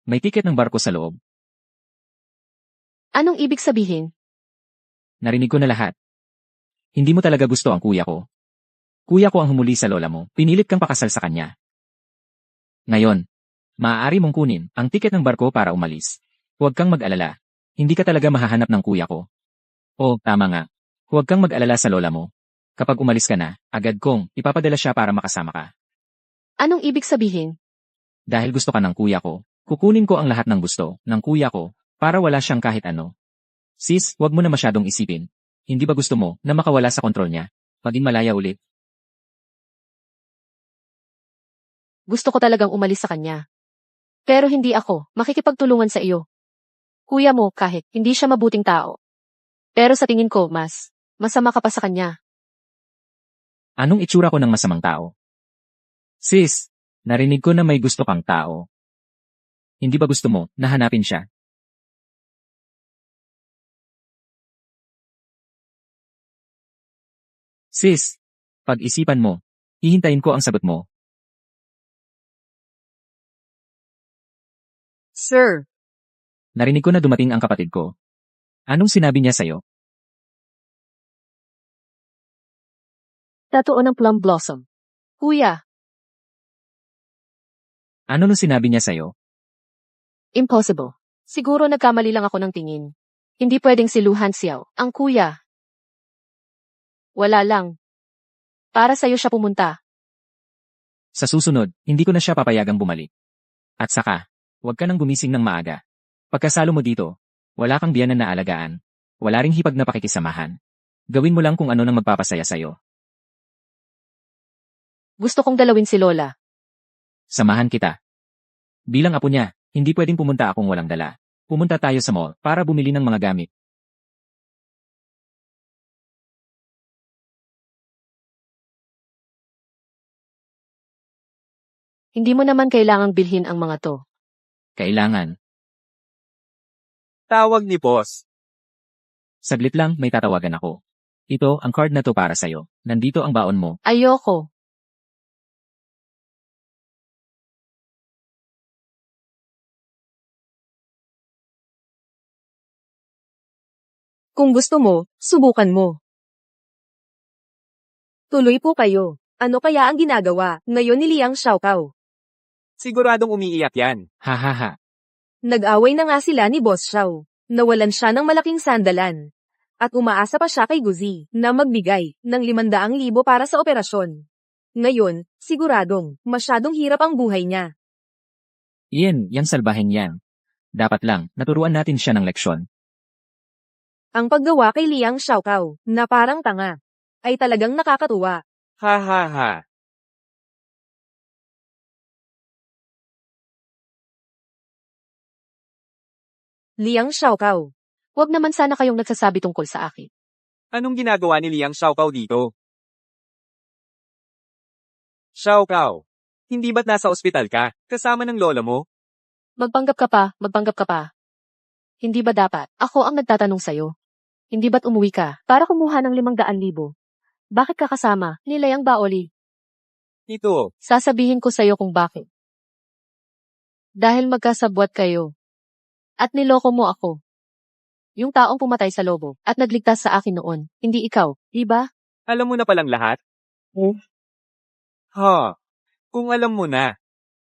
Speaker 3: May tiket ng barko sa loob.
Speaker 1: Anong ibig sabihin?
Speaker 3: Narinig ko na lahat. Hindi mo talaga gusto ang kuya ko. Kuya ko ang humuli sa lola mo. Pinilit kang pakasal sa kanya. Ngayon, maaari mong kunin ang tiket ng barko para umalis. Huwag kang mag-alala. Hindi ka talaga mahahanap ng kuya ko. Tama nga. Huwag kang mag-alala sa lola mo. Kapag umalis ka na, agad kong ipapadala siya para makasama ka.
Speaker 1: Anong ibig sabihin?
Speaker 3: Dahil gusto ka ng kuya ko, kukunin ko ang lahat ng gusto ng kuya ko para wala siyang kahit ano. Sis, huwag mo na masyadong isipin. Hindi ba gusto mo na makawala sa kontrol niya? Maging malaya ulit.
Speaker 1: Gusto ko talagang umalis sa kanya. Pero hindi ako makikipagtulungan sa iyo. Kuya mo kahit hindi siya mabuting tao. Pero sa tingin ko masama ka pa sa kanya.
Speaker 3: Anong itsura ko ng masamang tao? Sis, narinig ko na may gusto kang tao. Hindi ba gusto mo na hanapin siya? Sis, pag-isipan mo. Hihintayin ko ang sagot mo.
Speaker 4: Sir,
Speaker 3: Narinig ko na dumating ang kapatid ko. Anong sinabi niya sa'yo?
Speaker 1: Totoo ng plum blossom. Kuya,
Speaker 3: Ano nung sinabi niya sa'yo?
Speaker 1: impossible. Siguro nagkamali lang ako ng tingin. Hindi pwedeng si Luhan Xiao, ang kuya. Wala lang. Para sa'yo siya pumunta.
Speaker 3: Sa susunod, hindi ko na siya papayagang bumalik. At saka, huwag ka nang gumising ng maaga. Pagkasalo mo dito, wala kang biyanan na alagaan. Wala ring hipag na pakikisamahan. Gawin mo lang kung ano nang magpapasaya sa'yo.
Speaker 1: Gusto kong dalawin si Lola.
Speaker 3: Samahan kita. Bilang apo niya, hindi pwedeng pumunta akong walang dala. Pumunta tayo sa mall para bumili ng mga gamit.
Speaker 1: Hindi mo naman kailangang bilhin ang mga to.
Speaker 3: Kailangan.
Speaker 2: Tawag ni boss.
Speaker 3: Saglit lang, may tatawagan ako. Ito, ang card na to para sa'yo. Nandito ang baon mo.
Speaker 1: Ayoko.
Speaker 4: kung gusto mo, subukan mo. Tuloy po kayo. Ano kaya ang ginagawa ngayon ni Liang Xiaokao?
Speaker 2: Siguradong umiiyak yan.
Speaker 3: Ha.
Speaker 4: Nag-away na nga sila ni Boss Xiao. Nawalan siya ng malaking sandalan. At umaasa pa siya kay Guzi na magbigay ng 500,000 para sa operasyon. Ngayon, siguradong masyadong hirap ang buhay niya.
Speaker 3: Iyan, yang salbahin yan. Dapat lang, naturuan natin siya ng leksyon.
Speaker 4: Ang paggawa kay Liang Xiaokao na parang tanga ay talagang nakakatuwa.
Speaker 2: Ha.
Speaker 4: Liang Xiaokao.
Speaker 1: Huwag naman sana kayong nagsasabi tungkol sa akin.
Speaker 2: Anong ginagawa ni Liang Xiaokao dito? Xiaokao, hindi ba't nasa ospital ka, kasama ng lola mo?
Speaker 1: Magpanggap ka pa. Hindi ba dapat? Ako ang nagtatanong sa'yo. Hindi ba't umuwi ka para kumuha ng 500,000? Bakit ka kasama ni Liang Baoli?
Speaker 2: Ito,
Speaker 1: Sasabihin ko sa'yo kung bakit. Dahil magkasabwat kayo. At niloko mo ako. Yung taong pumatay sa lobo at nagligtas sa akin noon, hindi ikaw, di ba?
Speaker 2: alam mo na palang lahat? Ha, kung alam mo na,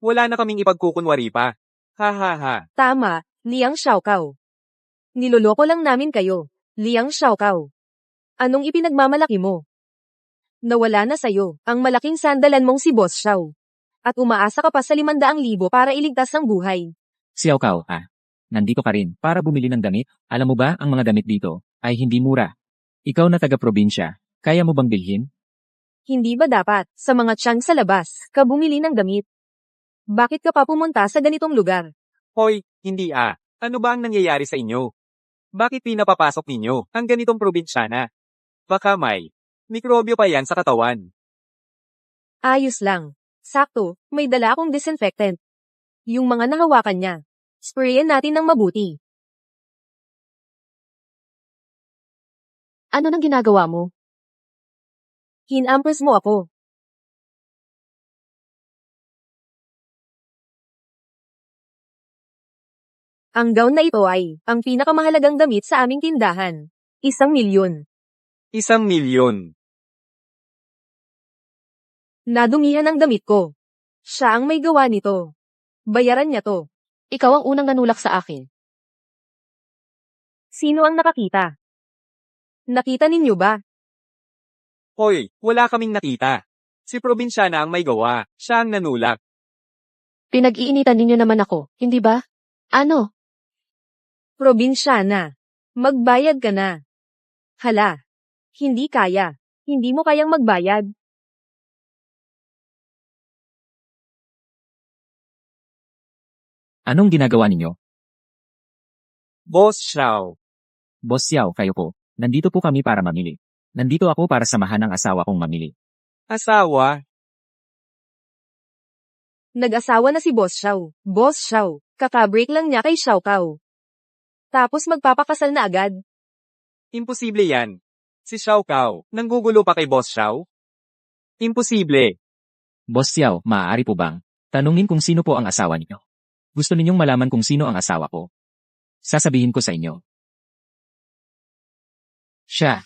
Speaker 2: wala na kaming ipagkukunwari pa. Ha.
Speaker 4: Tama, Liang Xiaokao. Niloloko lang namin kayo, Liang Xiaokao. Anong ipinagmamalaki mo? Nawala na sa'yo ang malaking sandalan mong si Boss Xiao. At umaasa ka pa sa 500,000 para iligtas ang buhay.
Speaker 3: Xiaokao, nandito ka rin para bumili ng damit. Alam mo ba, ang mga damit dito ay hindi mura. Ikaw na taga-probinsya, kaya mo bang bilhin?
Speaker 4: Hindi ba dapat, sa mga tiyan sa labas, ka bumili ng damit? Bakit ka pa pumunta sa ganitong lugar?
Speaker 2: Hoy, hindi Ano ba ang nangyayari sa inyo? Bakit pinapapasok ninyo ang ganitong probinsyana? Baka may mikrobyo pa yan sa katawan.
Speaker 4: Ayos lang. Sakto, may dala akong disinfectant. Yung mga nahawakan niya. Sprayan natin ng mabuti.
Speaker 1: Ano nang ginagawa mo?
Speaker 4: Hinampers mo ako. Ang gown na ito ay ang pinakamahalagang damit sa aming tindahan. 1,000,000.
Speaker 2: 1,000,000.
Speaker 4: Nadumihan ang damit ko. Siya ang may gawa nito. Bayaran niya to.
Speaker 1: Ikaw ang unang nanulak sa akin.
Speaker 4: Sino ang nakakita? Nakita ninyo ba?
Speaker 2: Hoy, wala kaming nakita. Si probinsyana ang may gawa. Siya ang nanulak.
Speaker 1: Pinag-iinitan ninyo naman ako, hindi ba? Ano?
Speaker 4: Probinsyana. Magbayad ka na. Hala. Hindi kaya. Hindi mo kayang magbayad.
Speaker 3: Anong ginagawa ninyo?
Speaker 2: Boss Xiao.
Speaker 3: Boss Xiao, kayo po. Nandito po kami para mamili. Nandito ako para samahan ang asawa kong mamili.
Speaker 2: Asawa.
Speaker 4: Nag-asawa na si Boss Xiao. Boss Xiao. Kakabreak lang niya kay Xiao Kao. Tapos magpapakasal na agad.
Speaker 2: Imposible yan. Si Xiao Kao, nanggugulo pa kay Boss Xiao? Imposible.
Speaker 3: Boss Xiao, maaari po bang tanungin kung sino po ang asawa niyo? Gusto ninyong malaman kung sino ang asawa ko? Sasabihin ko sa inyo. Siya.